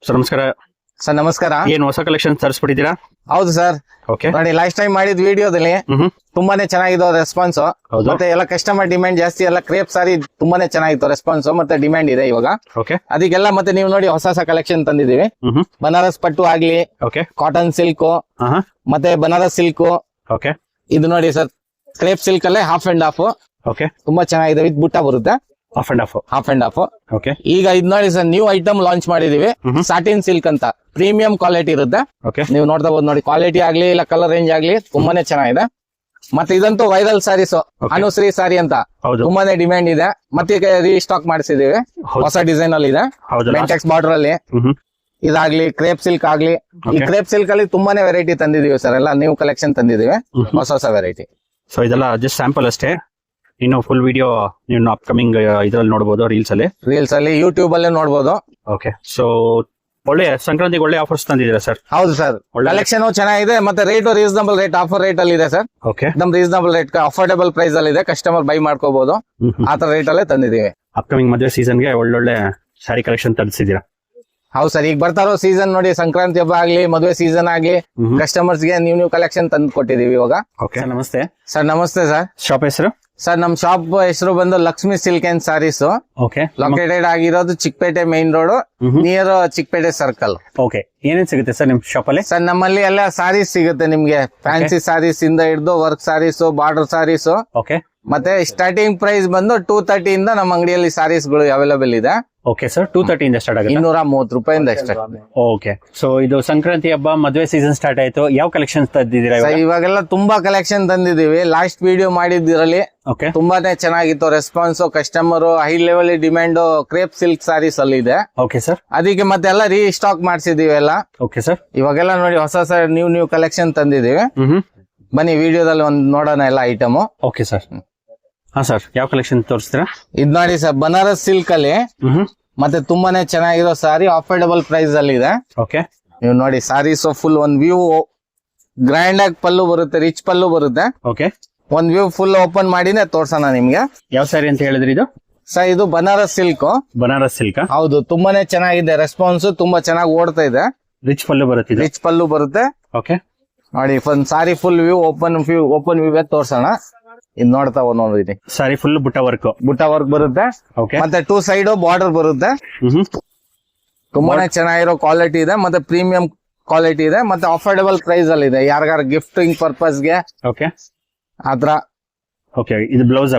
Sir ನಮಸ್ಕಾರ. Sir ನಮಸ್ಕಾರ. ಏನ್ ಹೊಸ ಕಲೆಕ್ಷನ್ ತರಿಸ್ಬಿಟ್ಟಿದ್ದೀರಾ? ಹೌದು ಸರ್. ಓಕೆ ನೋಡಿ, ಲಾಸ್ಟ್ ಟೈಮ್ ಮಾಡಿದ ವಿಡಿಯೋದಲ್ಲಿ ತುಂಬಾನೇ ಚೆನ್ನಾಗಿತ್ತು ರೆಸ್ಪಾನ್ಸ್. ಹೌದು. ಮತ್ತೆ ಎಲ್ಲ ಕಸ್ಟಮರ್ ಡಿಮ್ಯಾಂಡ್ ಜಾಸ್ತಿ, ಎಲ್ಲ ಕ್ರೇಪ್ ಸಾರಿ ತುಂಬಾನೇ ಚೆನ್ನಾಗಿತ್ತು ರೆಸ್ಪಾನ್ಸ್, ಮತ್ತೆ ಡಿಮ್ಯಾಂಡ್ ಇದೆ ಇವಾಗ. ಓಕೆ ಅದಕ್ಕೆಲ್ಲ ಮತ್ತೆ ನೀವು ನೋಡಿ ಹೊಸ ಹೊಸ ಕಲೆಕ್ಷನ್ ತಂದಿದೀವಿ. ಬನಾರಸ್ ಪಟ್ಟು ಆಗ್ಲಿ, ಓಕೆ ಕಾಟನ್ ಸಿಲ್ಕ್, ಮತ್ತೆ ಬನಾರಸ್ ಸಿಲ್ಕ್. ಓಕೆ ಇದು ನೋಡಿ ಸರ್, ಕ್ರೇಪ್ ಸಿಲ್ಕ್ ಅಲ್ಲೇ ಹಾಫ್ ಅಂಡ್ ಹಾಫ್ ಓಕೆ ತುಂಬಾ ಚೆನ್ನಾಗಿದೆ. ವಿತ್ ಬುಟ್ಟ ಬರುತ್ತೆ, of and of. Half and half. Okay ಈಗ ಇದ್ ನೋಡಿ ಸರ್, ನ್ಯೂ ಐಟಮ್ ಲಾಂಚ್ ಮಾಡಿದೀವಿ. ಸಾಟಿನ್ ಸಿಲ್ಕ್ ಅಂತ ಪ್ರೀಮಿಯಂ ಕ್ವಾಲಿಟಿ ಇರುತ್ತೆ. ಓಕೆ ನೀವು ನೋಡ್ತಾ ಬಹುದು ನೋಡಿ, ಕ್ವಾಲಿಟಿ ಆಗ್ಲಿ ಇಲ್ಲ ಕಲರ್ ರೇಂಜ್ ಆಗ್ಲಿ ತುಂಬಾನೇ ಚೆನ್ನಾಗಿದೆ. ಮತ್ತೆ ಇದಂತೂ ವೈರಲ್ ಸಾರೀಸ್, ಅನುಶ್ರೀ ಸಾರಿ ಅಂತ ಹೌದು. ತುಂಬಾನೇ ಡಿಮ್ಯಾಂಡ್ ಇದೆ. ಮತ್ತೆ ಈಗ ರೀಸ್ಟಾಕ್ ಮಾಡಿಸಿದೀವಿ, ಹೊಸ ಡಿಸೈನ್ ಅಲ್ಲಿ ಇದೆ. ಹೌದು. ಮೆಂಟೆಕ್ಸ್ ಬಾರ್ಡರ್ ಅಲ್ಲಿ ಇದಾಗ್ಲಿ, ಕ್ರೇಪ್ ಸಿಲ್ಕ್ ಆಗ್ಲಿ. ಈ ಕ್ರೇಪ್ ಸಿಲ್ಕ್ ಅಲ್ಲಿ ತುಂಬಾನೇ ವೆರೈಟಿ ತಂದಿದೀವಿ ಸರ್, ಎಲ್ಲ ನ್ಯೂ ಕಲೆಕ್ಷನ್ ತಂದಿದೀವಿ, ಹೊಸ ಹೊಸ ವೆರೈಟಿ. ಸೊ ಇದೆಲ್ಲ ಜಸ್ಟ್ ಸ್ಯಾಂಪಲ್ ಅಷ್ಟೇ. ಇನ್ನು ಫುಲ್ ವಿಡಿಯೋ ನೀವು ಅಪ್ಕಮಿಂಗ್ ಇದ್ರಲ್ಲಿ ನೋಡಬಹುದು, ರೀಲ್ಸ್ ಅಲ್ಲಿ ಯೂಟ್ಯೂಬ್ ಅಲ್ಲೇ ನೋಡಬಹುದು. ಓಕೆ. ಸೊ ಒಳ್ಳೆ ಸಂಕ್ರಾಂತಿಗೆ ಒಳ್ಳೆ ಆಫರ್ಸ್ ತಂದಿದ್ದೀರಾ ಸರ್? ಹೌದು ಸರ್, ಕಲೆಕ್ಷನ್ ಚೆನ್ನಾಗಿದೆ. ಮತ್ತೆ rate reasonable rate, offer rate ಅಲ್ಲಿ ಇದೆ ಸರ್. ಓಕೆ, ನಮ್ ರೀಸನಬಲ್ ರೇಟ್, ಅಫೋರ್ಡಬಲ್ ಪ್ರೈಸ್ ಅಲ್ಲಿ ಇದೆ. ಕಸ್ಟಮರ್ ಬೈ ಮಾಡ್ಕೋಬಹುದು, ಆತರ ರೇಟ್ ಅಲ್ಲೇ ತಂದಿದೀವಿ. ಅಪ್ಕಮಿಂಗ್ ಮದುವೆ ಸೀಸನ್ಗೆ ಒಳ್ಳೊಳ್ಳೆ ಸ್ಯಾರಿ ಕಲೆಕ್ಷನ್ ತರಿಸಿದ್ದೀರಾ? ಹೌದು ಸರ್, ಈಗ ಬರ್ತಾರೋ ಸೀಸನ್ ನೋಡಿ, ಸಂಕ್ರಾಂತಿ ಹಬ್ಬ ಆಗ್ಲಿ, ಮದುವೆ ಸೀಸನ್ ಆಗ್ಲಿ, ಕಸ್ಟಮರ್ಸ್ ಗೆ ನ್ಯೂ ಕಲೆಕ್ಷನ್ ತಂದು ಕೊಟ್ಟಿದೀವಿ ಇವಾಗ. ಓಕೆ, ನಮಸ್ತೆ ಸರ್. ನಮಸ್ತೆ ಸರ್. ಶಾಪ್ ಹೆಸರು? ಸರ್ ನಮ್ ಶಾಪ್ ಹೆಸರು ಬಂದು Lakshmi silk and sarees. Okay. Located ಆಗಿರೋದು Chickpete main road, near Chickpete circle. Okay. ಏನೇನ್ ಸಿಗುತ್ತೆ ಸರ್ ನಿಮ್ ಶಾಪ್ ಅಲ್ಲಿ? ಸರ್ ನಮ್ಮಲ್ಲಿ ಎಲ್ಲ ಸಾರೀಸ್ ಸಿಗುತ್ತೆ ನಿಮ್ಗೆ. ಫ್ಯಾನ್ಸಿ ಸಾರೀಸ್ ಇಂದ ಹಿಡಿದು work sarees, border sarees. Okay. ಮತ್ತೆ ಸ್ಟಾರ್ಟಿಂಗ್ ಪ್ರೈಸ್ ಬಂದು 230 ಇಂದ ನಮ್ಮ ಅಂಗಡಿಯಲ್ಲಿ ಸಾರೀಸ್ ಗಳು ಅವೈಲೇಬಲ್ ಇದೆ. ಓಕೆ ಸರ್, 230 ಇಂದ ಸ್ಟಾರ್ಟ್ ಆಗುತ್ತೆ. 230 ರೂಪಾಯಿಂದ ಅಷ್ಟೇ. ಓಕೆ. ಸೊ ಇದು ಸಂಕ್ರಾಂತಿ ಹಬ್ಬ, ಮದುವೆ ಸೀಸನ್ ಸ್ಟಾರ್ಟ್ ಆಯ್ತು. ಯಾವ ಕಲೆಕ್ಷನ್ ತಂದಿದ್ದೀರಾ ಇವಾಗೆಲ್ಲ ತುಂಬಾ ಕಲೆಕ್ಷನ್ ತಂದಿದೀವಿ. ಲಾಸ್ಟ್ ವಿಡಿಯೋ ಮಾಡಿದಿರಲ್ಲಿ ಓಕೆ, ತುಂಬಾನೇ ಚೆನ್ನಾಗಿತ್ತು response. Customer high level demand crepe silk sarees ಅಲ್ಲಿ ಇದೆ. Okay sir. ಅದಕ್ಕೆ ಮತ್ತೆ ಎಲ್ಲ ರೀಸ್ಟಾಕ್ ಮಾಡಿಸಿದೀವಿ ಎಲ್ಲ. Okay sir. ಇವಾಗೆಲ್ಲ ನೋಡಿ ಹೊಸ ಹೊಸ ನ್ಯೂ ಕಲೆಕ್ಷನ್ ತಂದಿದೀವಿ. ಬನ್ನಿ ವಿಡಿಯೋದಲ್ಲಿ ಒಂದ್ ನೋಡೋಣ ಎಲ್ಲ ಐಟಮ್. Okay sir. ಹಾ ಸರ್, ಯಾವ ಕಲೆಕ್ಷನ್ ತೋರಿಸ್ತೀರಾ? ಇದ್ ನೋಡಿ ಸರ್, ಬನಾರಸ್ ಸಿಲ್ಕ್ ಅಲ್ಲಿ ಮತ್ತೆ ತುಂಬಾನೇ ಚೆನ್ನಾಗಿರೋ ಸಾರಿ, ಅಫೋರ್ಡಬಲ್ ಪ್ರೈಸ್ ಅಲ್ಲಿ ಇದೆ. ಓಕೆ. ನೀವು ನೋಡಿ ಸಾರೀಸ್ ಫುಲ್ ಒಂದ್ ವ್ಯೂ ಗ್ರ್ಯಾಂಡ್ ಆಗಿ ಪಲ್ಲು ಬರುತ್ತೆ, ರಿಚ್ ಪಲ್ಲು ಬರುತ್ತೆ. ಓಕೆ. ಒಂದ್ ವ್ಯೂ ಫುಲ್ ಓಪನ್ ಮಾಡಿನೇ ತೋರ್ಸೋಣ ನಿಮ್ಗೆ. ಯಾವ ಸಾರಿ ಅಂತ ಹೇಳಿದ್ರಿ ಇದು? ಸರ್ ಇದು ಬನಾರಸ್ ಸಿಲ್ಕ್. ಬನಾರಸ್ ಸಿಲ್ಕ್? ಹೌದು, ತುಂಬಾನೇ ಚೆನ್ನಾಗಿದೆ. ರೆಸ್ಪಾನ್ಸ್ ತುಂಬಾ ಚೆನ್ನಾಗಿ ಓಡ್ತಾ ಇದೆ. ರಿಚ್ ಪಲ್ಲು ಬರುತ್ತೆ, ರಿಚ್ ಪಲ್ಲು ಬರುತ್ತೆ. ಓಕೆ. ನೋಡಿ ಒಂದ್ ಸಾರಿ ಫುಲ್ ವ್ಯೂ ಓಪನ್ ವ್ಯೂ ತೋರ್ಸೋಣ. ಇದ್ ನೋಡ್ತಾ ನೋಡಿ, ಸಾರಿ ಫುಲ್ ಬುಟ್ಟ ವರ್ಕ್ ಬರುತ್ತೆ. ಓಕೆ. ಮತ್ತೆ 2 ಸೈಡ್ ಬಾರ್ಡರ್ ಬರುತ್ತೆ. ತುಂಬಾನೇ ಚೆನ್ನಾಗಿರೋ ಕ್ವಾಲಿಟಿ ಇದೆ, ಮತ್ತೆ ಪ್ರೀಮಿಯಂ ಕ್ವಾಲಿಟಿ ಇದೆ, ಮತ್ತೆ ಅಫೋರ್ಡಬಲ್ ಪ್ರೈಸ್ ಅಲ್ಲಿ ಇದೆ. ಯಾರಿಗಾರ ಗಿಫ್ಟಿಂಗ್ ಪರ್ಪಸ್ ಗೆ ಓಕೆ ಆತರ. ಓಕೆ. ಇದು ಬ್ಲೌಸ್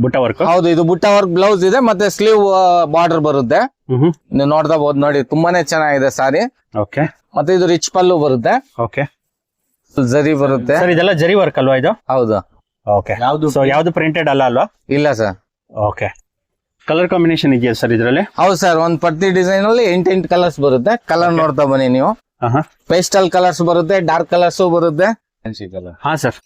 ಬುಟ್ಟ ವರ್ಕ್? ಹೌದು, ಇದು ಬುಟ್ಟ ವರ್ಕ್ ಬ್ಲೌಸ್ ಇದೆ, ಮತ್ತೆ ಸ್ಲೀವ್ ಬಾರ್ಡರ್ ಬರುತ್ತೆ. ನೀವು ನೋಡ್ತಾ ಬಹುದು ನೋಡಿ, ತುಂಬಾನೇ ಚೆನ್ನಾಗಿದೆ ಸಾರಿ. ಓಕೆ. ಮತ್ತೆ ಇದು ರಿಚ್ ಪಲ್ಲು ಬರುತ್ತೆ. ಓಕೆ. ಜರಿ ಬರುತ್ತೆ. ಸರ್ ಇದೆಲ್ಲ ಜರಿ ವರ್ಕ್ ಅಲ್ವಾ ಇದು? ಹೌದು. ಓಕೆ. ಯಾವ್ದು ಪ್ರಿಂಟೆಡ್ ಅಲ್ವಾ? ಇಲ್ಲ ಸರ್. ಓಕೆ. ಕಲರ್ ಕಾಂಬಿನೇಷನ್ ಇದೆಯಾ ಸರ್ ಇದರಲ್ಲಿ? ಹೌದು ಸರ್, ಒಂದ್ ಪ್ರತಿ ಡಿಸೈನ್ ಅಲ್ಲಿ 8 ಕಲರ್ಸ್ ಬರುತ್ತೆ. ಕಲರ್ ನೋಡ್ತಾ ಬನ್ನಿ ನೀವು. ಪೇಸ್ಟಲ್ ಕಲರ್ಸ್ ಬರುತ್ತೆ, ಡಾರ್ಕ್ ಕಲರ್ಸ್ ಬರುತ್ತೆ. ಹಾ ಸರ್.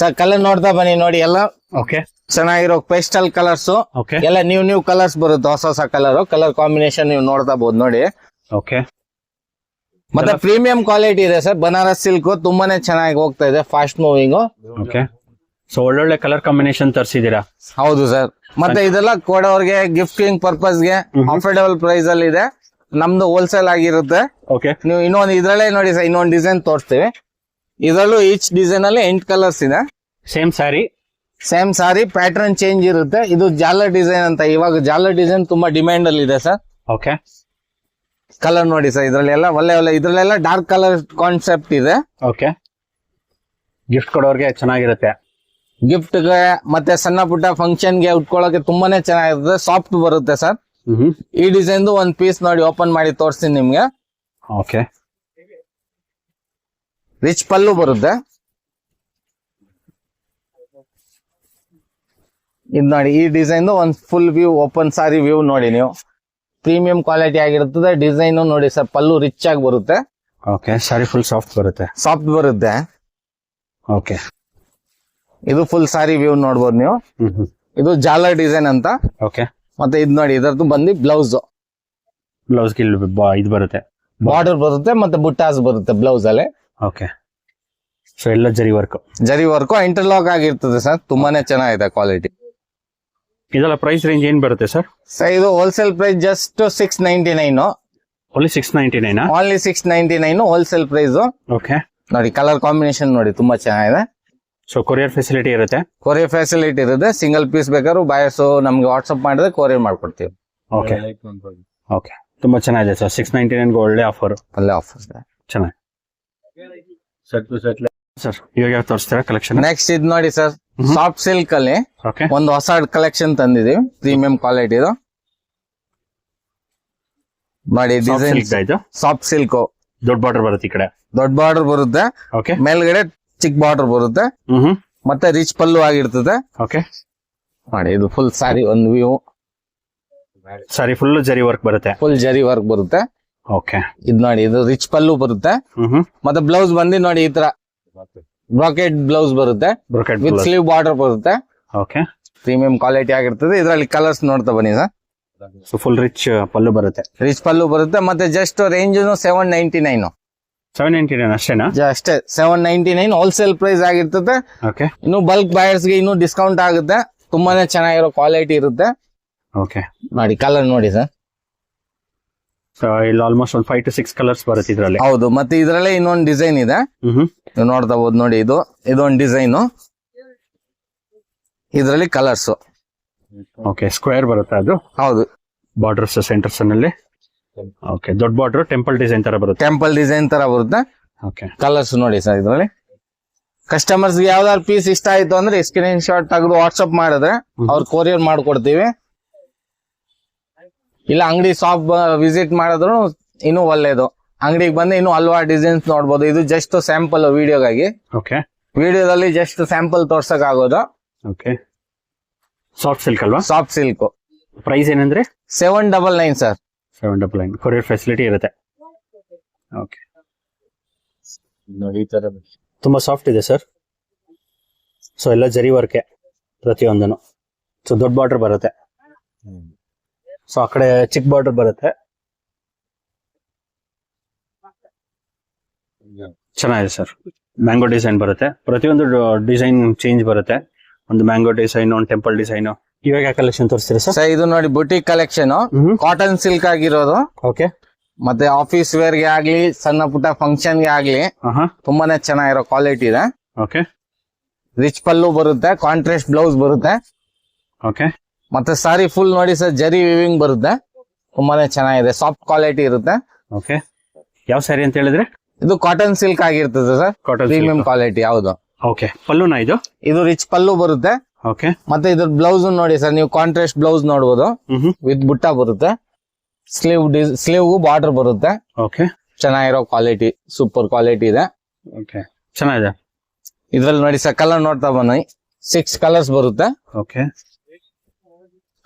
ಸರ್ ಕಲರ್ ನೋಡ್ತಾ ಬನ್ನಿ ನೋಡಿ, ಎಲ್ಲ ಓಕೆ ಚೆನ್ನಾಗಿರೋ ಪೇಸ್ಟಲ್ ಕಲರ್ಸ್. ಓಕೆ. ಎಲ್ಲ ನ್ಯೂ ಕಲರ್ಸ್ ಬರುತ್ತೆ, ಹೊಸ ಕಲರ್ ಕಾಂಬಿನೇಷನ್ ನೀವು ನೋಡ್ತಾ ಬಹುದು ನೋಡಿ. ಓಕೆ. ಮತ್ತೆ ಪ್ರೀಮಿಯಂ ಕ್ವಾಲಿಟಿ ಇದೆ ಸರ್. ಬನಾರಸ್ ಸಿಲ್ಕ್ ತುಂಬಾನೇ ಚೆನ್ನಾಗಿ ಹೋಗ್ತಾ ಇದೆ, ಫಾಸ್ಟ್ ಮೂವಿಂಗ್. ಓಕೆ. ಸೊ ಒಳ್ಳೊಳ್ಳೆ ಕಲರ್ ಕಾಂಬಿನೇಷನ್ ತರಿಸಿದೀರಾ? ಹೌದು ಸರ್. ಮತ್ತೆ ಇದೆಲ್ಲ ಕೊಡೋರ್ಗೆ ಗಿಫ್ಟಿಂಗ್ ಪರ್ಪಸ್ ಗೆ ಅಫೋರ್ಡಬಲ್ ಪ್ರೈಸ್ ಅಲ್ಲಿ ಇದೆ. ನಮ್ದು ಹೋಲ್ಸೇಲ್ ಆಗಿರುತ್ತೆ. ಓಕೆ. ನೀವು ಇನ್ನೊಂದು ಇದ್ರಲ್ಲೇ ನೋಡಿ ಸರ್, ಇನ್ನೊಂದು ಡಿಸೈನ್ ತೋರಿಸ್ತೀವಿ. ಇದರಲ್ಲೂ ಈಚ್ ಡಿಸೈನ್ ಅಲ್ಲಿ 8 ಕಲರ್ಸ್ ಇದೆ. ಸೇಮ್ ಸಾರಿ ಪ್ಯಾಟರ್ನ್ ಚೇಂಜ್ ಇರುತ್ತೆ. ಇದು ಜಾಲರ್ ಡಿಸೈನ್ ಅಂತ. ಇವಾಗ ಜಾಲರ್ ಡಿಸೈನ್ ತುಂಬಾ ಡಿಮ್ಯಾಂಡ್ ಅಲ್ಲಿ ಇದೆ ಸರ್. ಓಕೆ. ಕಲರ್ ನೋಡಿ ಸರ್, ಇದ್ರಲ್ಲಿ ಎಲ್ಲ ಒಳ್ಳೆ ಇದ್ರಲ್ಲೆಲ್ಲ ಡಾರ್ಕ್ ಕಲರ್ ಕಾನ್ಸೆಪ್ಟ್ ಇದೆ. ಓಕೆ. ಗಿಫ್ಟ್ ಕೊಡೋರ್ಗೆ ಚೆನ್ನಾಗಿರುತ್ತೆ. ಗಿಫ್ಟ್ ಗೆ ಮತ್ತೆ ಸಣ್ಣ ಪುಟ್ಟ ಫಂಕ್ಷನ್ ಗೆ ಉಟ್ಕೊಳ್ಳೋಕೆ ತುಂಬಾನೇ ಚೆನ್ನಾಗಿರುತ್ತೆ. ಸಾಫ್ಟ್ ಬರುತ್ತೆ ಸರ್. ಈ ಡಿಸೈನ್ ಒಂದ್ ಪೀಸ್ ನೋಡಿ ಓಪನ್ ಮಾಡಿ ತೋರಿಸ್ತೀನಿ ನಿಮ್ಗೆ. ಓಕೆ. ರಿಚ್ ಪಲ್ಲು ಬರುತ್ತೆ. ಇದು ನೋಡಿ, ಈ ಡಿಸೈನ್ ಒಂದ್ ಫುಲ್ ವ್ಯೂ ಓಪನ್ ಸಾರಿ ವ್ಯೂ ನೋಡಿ ನೀವು. ಪ್ರೀಮಿಯಂ ಕ್ವಾಲಿಟಿ ಆಗಿರುತ್ತದೆ. ಡಿಸೈನ್ ನೋಡಿ ಸರ್, ಪಲ್ಲು ರಿಚ್ ಆಗಿ ಬರುತ್ತೆ. ಓಕೆ. ಸಾರಿ ಫುಲ್ ಸಾಫ್ಟ್ ಬರುತ್ತೆ. ಓಕೆ. ಇದು ಫುಲ್ ಸಾರಿ ವ್ಯೂ ನೋಡ್ಬೋದು ನೀವು. ಇದು ಜಾಲರ್ ಡಿಸೈನ್ ಅಂತ. ಓಕೆ. ಮತ್ತೆ ಇದು ನೋಡಿ, ಇದರದ್ದು ಬಂದು ಬ್ಲೌಸ್ ಇದು ಬರುತ್ತೆ, ಬಾರ್ಡರ್ ಬರುತ್ತೆ, ಮತ್ತೆ ಬುಟ್ಟಾಸ್ ಬರುತ್ತೆ ಬ್ಲೌಸ್ ಅಲ್ಲಿ. ಓಕೆ. ಸೊ ಎಲ್ಲ ಜರಿ ವರ್ಕ್ ಇಂಟರ್ಲಾಕ್ ಆಗಿರ್ತದೆ ಸರ್. ತುಂಬಾನೇ ಚೆನ್ನಾಗಿದೆ ಕ್ವಾಲಿಟಿ. ಇದೆಲ್ಲ ಪ್ರೈಸ್ ರೇಂಜ್ ಏನ್ ಬರುತ್ತೆ ಸರ್? ಇದು wholesale price just 699. Only 699 only 699 wholesale price. Okay. ನೋಡಿ ಕಲರ್ ಕಾಂಬಿನೇಷನ್ ನೋಡಿ ತುಂಬಾ ಚೆನ್ನಾಗಿದೆ. ಸೊ ಕೊರಿಯರ್ ಫೆಸಿಲಿಟಿ ಇರುತ್ತೆ. ಕೊರಿಯರ್ ಫೆಸಿಲಿಟಿ ಇರುತ್ತೆ. ಸಿಂಗಲ್ ಪೀಸ್ ಬೇಕಾದ್ರೂ ಬಾಯರ್ಸ್ ನಮ್ಗೆ ವಾಟ್ಸ್ಆಪ್ ಮಾಡಿದ್ರೆ ಕೊರಿಯರ್ ಮಾಡ್ಕೊಡ್ತೀವಿ. ಓಕೆ ಓಕೆ, ತುಂಬಾ ಚೆನ್ನಾಗಿದೆ ಸರ್. 699 ಒಳ್ಳೆ ಆಫರ್. ಒಳ್ಳೆ ಆಫರ್ ಚೆನ್ನಾಗಿ ಸರ್. ಇವಾಗ ಯಾವ ತೋರಿಸ್ತೀರಾ ಕಲೆಕ್ಷನ್? ನೆಕ್ಸ್ಟ್ ಇದು ನೋಡಿ ಸರ್, ಸಾಫ್ಟ್ ಸಿಲ್ಕ್ ಅಲ್ಲಿ ಓಕೆ. ಒಂದು ಹೊಸ ಕಲೆಕ್ಷನ್ ತಂದಿದೀವಿ, ಪ್ರೀಮಿಯಂ ಕ್ವಾಲಿಟಿ ಇದು ನೋಡಿ. ಡಿಸೈನ್ ಇದು ಸಾಫ್ಟ್ ಸಿಲ್ಕ್, ದೊಡ್ಡ ಬಾರ್ಡರ್ ಬರುತ್ತೆ ಈ ಕಡೆ. ದೊಡ್ಡ ಬಾರ್ಡರ್ ಬರುತ್ತೆ, ಓಕೆ. ಮೇಲ್ಗಡೆ ಚಿಕ್ಕ ಬಾರ್ಡರ್ ಬರುತ್ತೆ, ಮತ್ತೆ ರಿಚ್ ಪಲ್ಲು ಆಗಿರ್ತದೆ. ಓಕೆ ನೋಡಿ ಇದು ಫುಲ್ ಸಾರಿ ಒಂದು ವ್ಯೂ. ಸಾರಿ ಫುಲ್ ಜರಿ ವರ್ಕ್ ಬರುತ್ತೆ. ಫುಲ್ ಜರಿ ವರ್ಕ್ ಬರುತ್ತೆ. ಓಕೆ. ಇದು ನೋಡಿ ಇದು ರಿಚ್ ಪಲ್ಲು ಬರುತ್ತೆ. ಮತ್ತೆ ಬ್ಲೌಸ್ ಬಂದು ನೋಡಿ ಈ ತರ ಬ್ರಾಕೆಟ್ ಬ್ಲೌಸ್ ಬರುತ್ತೆ, ವಿತ್ ಸ್ಲೀವ್ ಬಾರ್ಡರ್ ಬರುತ್ತೆ. ಓಕೆ. ಪ್ರೀಮಿಯಂ ಕ್ವಾಲಿಟಿ ಆಗಿರ್ತದೆ. ಇದರಲ್ಲಿ ಕಲರ್ಸ್ ನೋಡ್ತಾ ಬನ್ನಿ ಸರ್. ಸೊ ಫುಲ್ ರಿಚ್ ಪಲ್ಲು ಬರುತ್ತೆ. ರಿಚ್ ಪಲ್ಲು ಬರುತ್ತೆ. ಮತ್ತೆ ಜಸ್ಟ್ ರೇಂಜ್ 799. 799 ಅಷ್ಟೇನಾ? ಅಷ್ಟೇ 799 ಹೋಲ್ಸೇಲ್ ಪ್ರೈಸ್ ಆಗಿರ್ತದೆ. ಓಕೆ. ಇನ್ನು ಬಲ್ಕ್ ಬಯರ್ಸ್ ಗೆ ಇನ್ನೂ ಡಿಸ್ಕೌಂಟ್ ಆಗುತ್ತೆ. ತುಂಬಾನೇ ಚೆನ್ನಾಗಿರೋ ಕ್ವಾಲಿಟಿ ಇರುತ್ತೆ. ಓಕೆ. ನೋಡಿ ಕಲರ್ ನೋಡಿ ಸರ್. ಸೊ ಇಲ್ಲಿ ಆಲ್ಮೋಸ್ಟ್ ಒಂದು 5 to 6 ಕಲರ್ಸ್ ಬರುತ್ತೆ ಇದರಲ್ಲಿ. ಹೌದು. ಮತ್ತೆ ಇದರಲ್ಲೇ ಇನ್ನೊಂದು ಡಿಸೈನ್ ಇದೆ, ನೀವು ನೋಡ್ತಾ ಹೋದ್ ನೋಡಿ. ಇದೊಂದು ಡಿಸೈನ್, ಇದರಲ್ಲಿ ಕಲರ್ಸ್. ಓಕೆ. ಸ್ಕ್ವೇರ್ ಬರುತ್ತೆ ಅದು. ಹೌದು. ಬಾರ್ಡರ್ಸ್ ಸೆಂಟರ್ಸ್ ನಲ್ಲಿ. ಓಕೆ. ದೊಡ್ಡ ಬಾರ್ಡರ್ ಟೆಂಪಲ್ ಡಿಸೈನ್ ತರ ಬರುತ್ತೆ. ಟೆಂಪಲ್ ಡಿಸೈನ್ ತರ ಬರುತ್ತೆ. ಓಕೆ. ಕಲರ್ಸ್ ನೋಡಿ ಸರ್. ಇದರಲ್ಲಿ ಕಸ್ಟಮರ್ಸ್ ಗೆ ಯಾವ್ದಾದ್ರು ಪೀಸ್ ಇಷ್ಟ ಆಯ್ತು ಅಂದ್ರೆ ಸ್ಕ್ರೀನ್ ಶಾಟ್ ತೆಗೆದು ವಾಟ್ಸ್ಆಪ್ ಮಾಡಿದ್ರೆ ಅವ್ರು ಕೊರಿಯರ್ ಮಾಡ್ಕೊಡ್ತೀವಿ. ಇಲ್ಲ ಅಂಗಡಿ ಶಾಪ್ ವಿಸಿಟ್ ಮಾಡಿದ್ರು ಇನ್ನೂ ಒಳ್ಳೇದು. ಅಂಗಡಿಗೆ ಬಂದು ಇನ್ನೂ ಹಲವಾರು ಡಿಸೈನ್ಸ್ ನೋಡ್ಬೋದು. ಇದು ಜಸ್ಟ್ ಸ್ಯಾಂಪಲ್ ವಿಡಿಯೋಗಾಗಿ. ಓಕೆ. ವಿಡಿಯೋದಲ್ಲಿ ಜಸ್ಟ್ ಸ್ಯಾಂಪಲ್ ತೋರ್ಸಕ್ ಆಗೋದು. ಓಕೆ. ಸಾಫ್ಟ್ ಸಿಲ್ಕ್ ಅಲ್ವಾ? Soft silk. ಪ್ರೈಸ್ ಏನಂದ್ರೆ 799 ಸರ್. 799 ಕೊರಿಯರ್ ಫೆಸಿಲಿಟಿ ಇರುತ್ತೆ. ಓಕೆ. ತುಂಬಾ ಸಾಫ್ಟ್ ಇದೆ ಸರ್. ಸೊ ಎಲ್ಲ ಜರಿ ವರ್ಕೆ ಪ್ರತಿಯೊಂದನು. ಸೊ ದೊಡ್ಡ ಬಾರ್ಡರ್ ಬರುತ್ತೆ. ಸೊ ಆ ಕಡೆ ಚಿಕ್ಕ ಬಾರ್ಡರ್ ಬರುತ್ತೆ. ಚೆನ್ನಾಗಿದೆ ಸರ್. ಮ್ಯಾಂಗೋ ಡಿಸೈನ್ ಬರುತ್ತೆ. ಪ್ರತಿಯೊಂದು ಡಿಸೈನ್ ಚೇಂಜ್ ಬರುತ್ತೆ. ಒಂದು ಮ್ಯಾಂಗೋ ಡಿಸೈನ್, ಒಂದು ಟೆಂಪಲ್ ಡಿಸೈನ್. ಇವಾಗ ಕಲೆಕ್ಷನ್ ತೋರಿಸ್ತೀರಾ ಸರ್? ಸರ್ ಇದು ನೋಡಿ ಬುಟಿಕ್ ಕಲೆಕ್ಷನ್, ಕಾಟನ್ ಸಿಲ್ಕ್ ಆಗಿರೋದು. ಓಕೆ. ಮತ್ತೆ ಆಫೀಸ್ ವೇರ್ ಗೆ ಆಗ್ಲಿ, ಸಣ್ಣ ಪುಟ್ಟ ಫಂಕ್ಷನ್ ಗೆ ಆಗ್ಲಿ ತುಂಬಾನೇ ಚೆನ್ನಾಗಿರೋ ಕ್ವಾಲಿಟಿ ಇದೆ. ಓಕೆ. ರಿಚ್ ಪಲ್ಲು ಬರುತ್ತೆ, ಕಾಂಟ್ರಾಸ್ಟ್ ಬ್ಲೌಸ್ ಬರುತ್ತೆ. ಓಕೆ. ಮತ್ತೆ ಸಾರಿ ಫುಲ್ ನೋಡಿ ಸರ್, ಜರಿ ವಿವಿಂಗ್ ಬರುತ್ತೆ. ತುಂಬಾನೇ ಚೆನ್ನಾಗಿದೆ, ಸಾಫ್ಟ್ ಕ್ವಾಲಿಟಿ ಇರುತ್ತೆ. ಓಕೆ. ಯಾವ ಸ್ಯಾರಿ ಅಂತ ಹೇಳಿದ್ರೆ? ಇದು ಕಾಟನ್ ಸಿಲ್ಕ್ ಆಗಿರ್ತದೆ ಸರ್. Cotton premium quality. ಹೌದು. ಓಕೆ. ಪಲ್ಲುನಾ ಇದು? ಇದು ರಿಚ್ ಪಲ್ಲು ಬರುತ್ತೆ. ಓಕೆ. ಮತ್ತೆ ಇದ್ರ ಬ್ಲೌಸ್ ನೋಡಿ ಸರ್, ನೀವು ಕಾಂಟ್ರಾಸ್ಟ್ ಬ್ಲೌಸ್ ನೋಡಬಹುದು, ವಿತ್ ಬುಟ್ಟ ಬರುತ್ತೆ. ಸ್ಲೀವ್ ಬಾರ್ಡರ್ ಬರುತ್ತೆ. ಓಕೆ. ಚೆನ್ನಾಗಿರೋ ಕ್ವಾಲಿಟಿ, ಸೂಪರ್ ಕ್ವಾಲಿಟಿ ಇದೆ. ಓಕೆ. ಚೆನ್ನಾಗಿದೆ. ಇದ್ರಲ್ಲಿ ನೋಡಿ ಸರ್, ಕಲರ್ ನೋಡ್ತಾ ಬನ್ನಿ. 6 ಕಲರ್ಸ್ ಬರುತ್ತೆ. ಓಕೆ.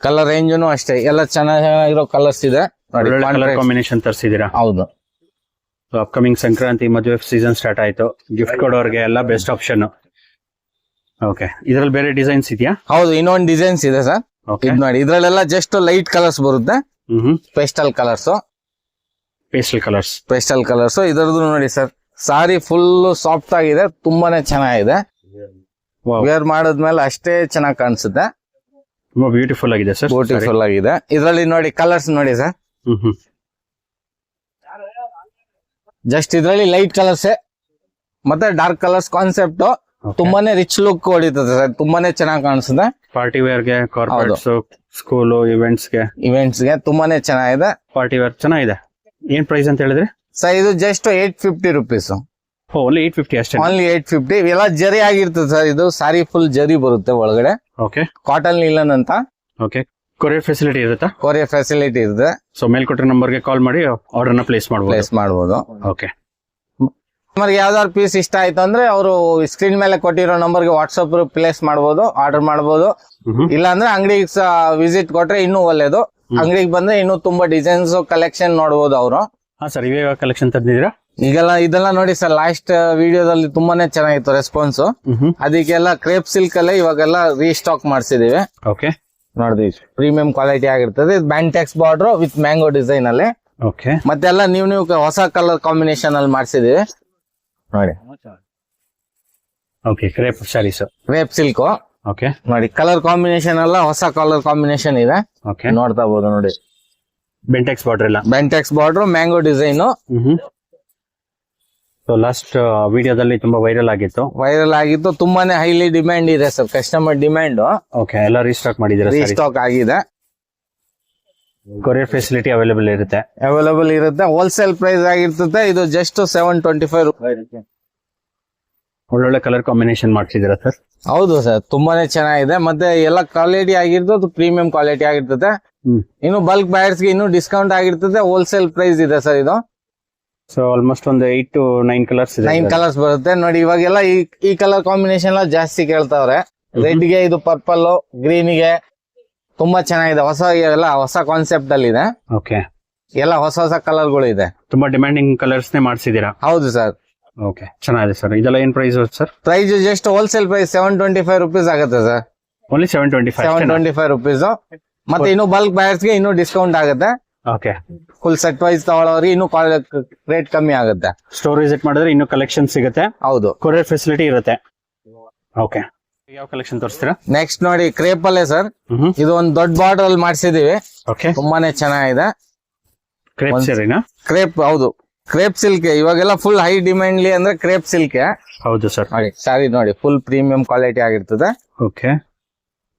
ಕಲರ್ ರೇಂಜ್ ಅಷ್ಟೇ, ಎಲ್ಲ ಚೆನ್ನಾಗಿರೋ ಕಲರ್ಸ್ ಇದೆ ನೋಡಿ. ಕಲರ್ ಕಾಂಬಿನೇಷನ್ ತರಿಸಿದೀರಾ? ಹೌದು. ಅಪ್ಕಮಿಂಗ್ ಸಂಕ್ರಾಂತಿ ಮದುವೆ ಸೀಸನ್ ಸ್ಟಾರ್ಟ್ ಆಯ್ತು. ಗಿಫ್ಟ್ ಕೊಡೋರ್ಗೆ ಎಲ್ಲ ಬೆಸ್ಟ್ ಆಪ್ಷನ್. ಓಕೆ. ಇದ್ರಲ್ಲಿ ಬೇರೆ ಡಿಸೈನ್ಸ್ ಇದೆಯಾ? ಹೌದು, ಇನ್ನೊಂದು ಡಿಸೈನ್ಸ್ ಇದೆ ಸರ್. ಇದು ನೋಡಿ, ಇದ್ರಲ್ಲೆಲ್ಲ ಜಸ್ಟ್ ಲೈಟ್ ಕಲರ್ಸ್ ಬರುತ್ತೆ. Pastel colours. Pastel colours. Pastel colours. ಇದರದ್ದು ನೋಡಿ ಸರ್, ಸಾರಿ ಫುಲ್ ಸಾಫ್ಟ್ ಆಗಿದೆ, ತುಂಬಾನೇ ಚೆನ್ನಾಗಿದೆ. ವೇರ್ ಮಾಡಿದ್ಮೇಲೆ ಅಷ್ಟೇ ಚೆನ್ನಾಗಿ ಕಾಣಿಸುತ್ತೆ. ತುಂಬಾ ಬ್ಯೂಟಿಫುಲ್ ಆಗಿದೆ ಸರ್. ಬ್ಯೂಟಿಫುಲ್ ಆಗಿದೆ. ಇದರಲ್ಲಿ ನೋಡಿ ಕಲರ್ಸ್ ನೋಡಿ ಸರ್. ಜಸ್ಟ್ ಇದರಲ್ಲಿ ಲೈಟ್ ಕಲರ್ಸ್ ಮತ್ತೆ ಡಾರ್ಕ್ ಕಲರ್ಸ್ ಕಾನ್ಸೆಪ್ಟ್. ತುಂಬಾನೇ ರಿಚ್ ಲುಕ್ ಹೊಡಿತದೆ ಸರ್, ತುಂಬಾನೇ ಚೆನ್ನಾಗಿ ಕಾಣಿಸುತ್ತೆ. ಪಾರ್ಟಿ ವೇರ್ ಗೆ, ಕಾರ್ಪೊರೇಟ್ಸ್, ಸ್ಕೂಲ್ ಇವೆಂಟ್ಸ್ ಗೆ ತುಂಬಾನೇ ಚೆನ್ನಾಗಿದೆ. ಪಾರ್ಟಿ ವೇರ್ ಚೆನ್ನಾಗಿದೆ. ಏನ್ ಪ್ರೈಸ್ ಅಂತ ಹೇಳಿದ್ರೆ ಸರ್? ಇದು ಜಸ್ಟ್ 850 ರುಪೀಸ್. ಓನ್ಲಿ 850 ಅಷ್ಟೇ? ಓನ್ಲಿ 850. ಇವೆಲ್ಲ ಜರಿ ಆಗಿರ್ತದೆ ಸರ್. ಇದು ಸಾರಿ ಫುಲ್ ಜರಿ ಬರುತ್ತೆ ಒಳಗಡೆ. ಓಕೆ. ಕಾಟನ್ ಲಿಲನ್ ಅಂತ. ಓಕೆ. ಕೊರಿಯರ್ ಫೆಸಿಲಿಟಿ ಇರುತ್ತಾ? ಕೊರಿಯರ್ ಫೆಸಿಲಿಟಿ ಇದೆ. ಸೊ ಮೇಲ್ಕೊಟ್ಟಿರೋ ನಂಬರ್ಗೆ ಕಾಲ್ ಮಾಡಿ ಆರ್ಡರ್ ನ ಪ್ಲೇಸ್ ಮಾಡಬಹುದು. ಓಕೆ. ನಮಗೆ ಯಾವ್ದಾದ್ರು ಪೀಸ್ ಇಷ್ಟ ಆಯ್ತು ಅಂದ್ರೆ ಅವರು ಸ್ಕ್ರೀನ್ ಮೇಲೆ ಕೊಟ್ಟಿರೋ ನಂಬರ್ಗೆ ವಾಟ್ಸ್ಆಪ್ ಪ್ಲೇಸ್ ಮಾಡಬಹುದು, ಆರ್ಡರ್ ಮಾಡಬಹುದು. ಇಲ್ಲ ಅಂದ್ರೆ ಅಂಗಡಿಗೆ ವಿಸಿಟ್ ಕೊಟ್ರೆ ಇನ್ನೂ ಒಳ್ಳೇದು. ಅಂಗಡಿಗೆ ಬಂದ್ರೆ ಇನ್ನೂ ತುಂಬಾ ಡಿಸೈನ್ಸ್ ಕಲೆಕ್ಷನ್ ನೋಡಬಹುದು ಅವರು. ಹಾ ಸರ್, ಇವಾಗ ಕಲೆಕ್ಷನ್ ತಂದಿದ್ದೀರಾ? ಈಗೆಲ್ಲ ಇದೆಲ್ಲ ನೋಡಿ ಸರ್, ಲಾಸ್ಟ್ ವಿಡಿಯೋದಲ್ಲಿ ತುಂಬಾನೇ ಚೆನ್ನಾಗಿತ್ತು ರೆಸ್ಪಾನ್ಸ್. ಅದಕ್ಕೆಲ್ಲ ಕ್ರೇಪ್ ಸಿಲ್ಕ್ ಅಲ್ಲೇ ಇವಾಗೆಲ್ಲ ರೀಸ್ಟಾಕ್ ಮಾಡಿಸಿದೀವಿ. ಓಕೆ. ನೋಡಿದ್ವಿ, ಪ್ರೀಮಿಯಂ ಕ್ವಾಲಿಟಿ ಆಗಿರ್ತದೆ. ಬ್ಯಾಂಟೆಕ್ಸ್ ಬಾರ್ಡರ್ ವಿತ್ ಮ್ಯಾಂಗೋ ಡಿಸೈನ್ ಅಲ್ಲಿ. ಓಕೆ. ಮತ್ತೆಲ್ಲ ನೀವು ಹೊಸ ಕಲರ್ ಕಾಂಬಿನೇಷನ್ ಅಲ್ಲಿ ಮಾಡಿಸಿದೀವಿ ನೋಡಿ. Okay. Crepe sarees, crepe silk. Okay. ನೋಡಿ ಕಲರ್ ಕಾಂಬಿನೇಷನ್ ಎಲ್ಲ ಹೊಸ ಕಲರ್ ಕಾಂಬಿನೇಷನ್ ಇದೆ. ಓಕೆ. ನೋಡ್ತಾ ಇರ್ಬೋದು ನೋಡಿ. ಬೆಂಟೆಕ್ಸ್ ಬಾರ್ಡರ್ ಇಲ್ಲ. Bentex border, mango design. So last ವಿಡಿಯೋದಲ್ಲಿ ತುಂಬಾ ವೈರಲ್ ಆಗಿತ್ತು. ವೈರಲ್ ಆಗಿತ್ತು, ತುಂಬಾನೇ ಹೈಲಿ ಡಿಮ್ಯಾಂಡ್ ಇದೆ ಸರ್, ಕಸ್ಟಮರ್ ಡಿಮ್ಯಾಂಡ್. ಓಕೆ, ಎಲ್ಲ ರೀಸ್ಟಾಕ್ ಮಾಡಿದ್ದೀರಾ? ರೀಸ್ಟಾಕ್ ಆಗಿದೆ. ಕೊರಿಯರ್ ಫೆಸಿಲಿಟಿ ಅವೈಲೇಬಲ್ ಇರುತ್ತೆ. ಅವೈಲೇಬಲ್ ಇರುತ್ತೆ. ಹೋಲ್ಸೇಲ್ ಪ್ರೈಸ್ ಆಗಿರ್ತದೆ. ಇದು ಜಸ್ಟ್ 725 ರೂಪಾಯಿ. ಒಳ್ಳೊಳ್ಳೆ ಕಲರ್ ಕಾಂಬಿನೇಷನ್ ಮಾಡ್ತಿದ್ದೀರಾ ಸರ್? ಹೌದು ಸರ್, ತುಂಬಾನೇ ಚೆನ್ನಾಗಿದೆ. ಮತ್ತೆ ಎಲ್ಲ ಕ್ವಾಲಿಟಿ ಆಗಿರ್ತದೆ, ಪ್ರೀಮಿಯಂ ಕ್ವಾಲಿಟಿ ಆಗಿರ್ತದೆ. ಇನ್ನು ಬಲ್ಕ್ ಬಯರ್ಸ್ ಗೆ ಇನ್ನು ಡಿಸ್ಕೌಂಟ್ ಆಗಿರ್ತದೆ. ಹೋಲ್ಸೇಲ್ ಪ್ರೈಸ್ ಇದೆ ಸರ್ ಇದು. ಸೊ ಆಲ್ಮೋಸ್ಟ್ ಒಂದು 8 to 9 ಕಲರ್ಸ್ ಇದೆ. 9 ಕಲರ್ಸ್ ಬರುತ್ತೆ ನೋಡಿ. ಇವಾಗೆಲ್ಲ ಈ ಕಲರ್ ಕಾಂಬಿನೇಷನ್ ಎಲ್ಲ ಜಾಸ್ತಿ ಕೇಳ್ತಾವ್ರೆ. ರೆಡ್ ಗೆ, ಇದು ಪರ್ಪಲ್, ಗ್ರೀನ್ ಗೆ ತುಂಬಾ ಚೆನ್ನಾಗಿದೆ. ಹೊಸ ಕಾನ್ಸೆಪ್ಟ್ ಅಲ್ಲಿ ಇದೆ. ಓಕೆ, ಎಲ್ಲ ಹೊಸ ಕಲರ್ ಗಳು ಇದೆ. ತುಂಬಾ ಡಿಮ್ಯಾಂಡಿಂಗ್ ಕಲರ್ಸ್ ನೇ ಮಾಡ್ಸಿದೀರಾ? ಹೌದು ಸರ್. ಓಕೆ, ಚೆನ್ನಾಗಿದೆ ಸರ್. ಇದೆಲ್ಲ ಏನ್ price sir? Price just wholesale price 725 rupees ಆಗುತ್ತೆ ಸರ್. ಓನ್ಲಿ 725? 725 ರೂಪೀಸ್. ಮತ್ತೆ ಇನ್ನು ಬಲ್ಕ್ ಬಯರ್ಸ್ ಗೆ ಇನ್ನೂ ಡಿಸ್ಕೌಂಟ್ ಆಗುತ್ತೆ. ಓಕೆ, ಫುಲ್ ಸೆಟ್ ವೈಸ್ ತಗೊಳ್ಳೋರಿಗೆ ಇನ್ನೂ ರೇಟ್ ಕಮ್ಮಿ ಆಗುತ್ತೆ. ಸ್ಟೋರ್ ವಿಸಿಟ್ ಮಾಡಿದ್ರೆ ಇನ್ನೂ ಕಲೆಕ್ಷನ್ ಸಿಗುತ್ತೆ. ಹೌದು, ಕೊರಿಯರ್ ಫೆಸಿಲಿಟಿ ಇರುತ್ತೆ. ಓಕೆ, ಯಾವ ಕಲೆಕ್ಷನ್ ತೋರಿಸ್ತೀರಾ? ನೆಕ್ಸ್ಟ್ ನೋಡಿ ಕ್ರೇಪ್ ಅಲ್ಲೇ ಸರ್. ಇದು ಒಂದು ದೊಡ್ಡ ಬಾರ್ಡರ್ ಅಲ್ಲಿ ಮಾಡಿಸಿದೀವಿ. ಓಕೆ, ತುಂಬಾನೇ ಚೆನ್ನಾಗಿದೆ. ಕ್ರೇಪ್ ಸೀರೆನಾ? ಕ್ರೇಪ್, ಹೌದು, ಕ್ರೇಪ್ ಸಿಲ್ಕ್. ಇವಾಗೆಲ್ಲ ಫುಲ್ ಹೈ ಡಿಮ್ಯಾಂಡ್ಲಿ ಅಂದ್ರೆ ಕ್ರೇಪ್ ಸಿಲ್ಕ್. ಹೌದು ಸರ್. ನೋಡಿ ಸಾರಿ ನೋಡಿ, ಫುಲ್ ಪ್ರೀಮಿಯಂ ಕ್ವಾಲಿಟಿ ಆಗಿರ್ತದೆ. ಓಕೆ,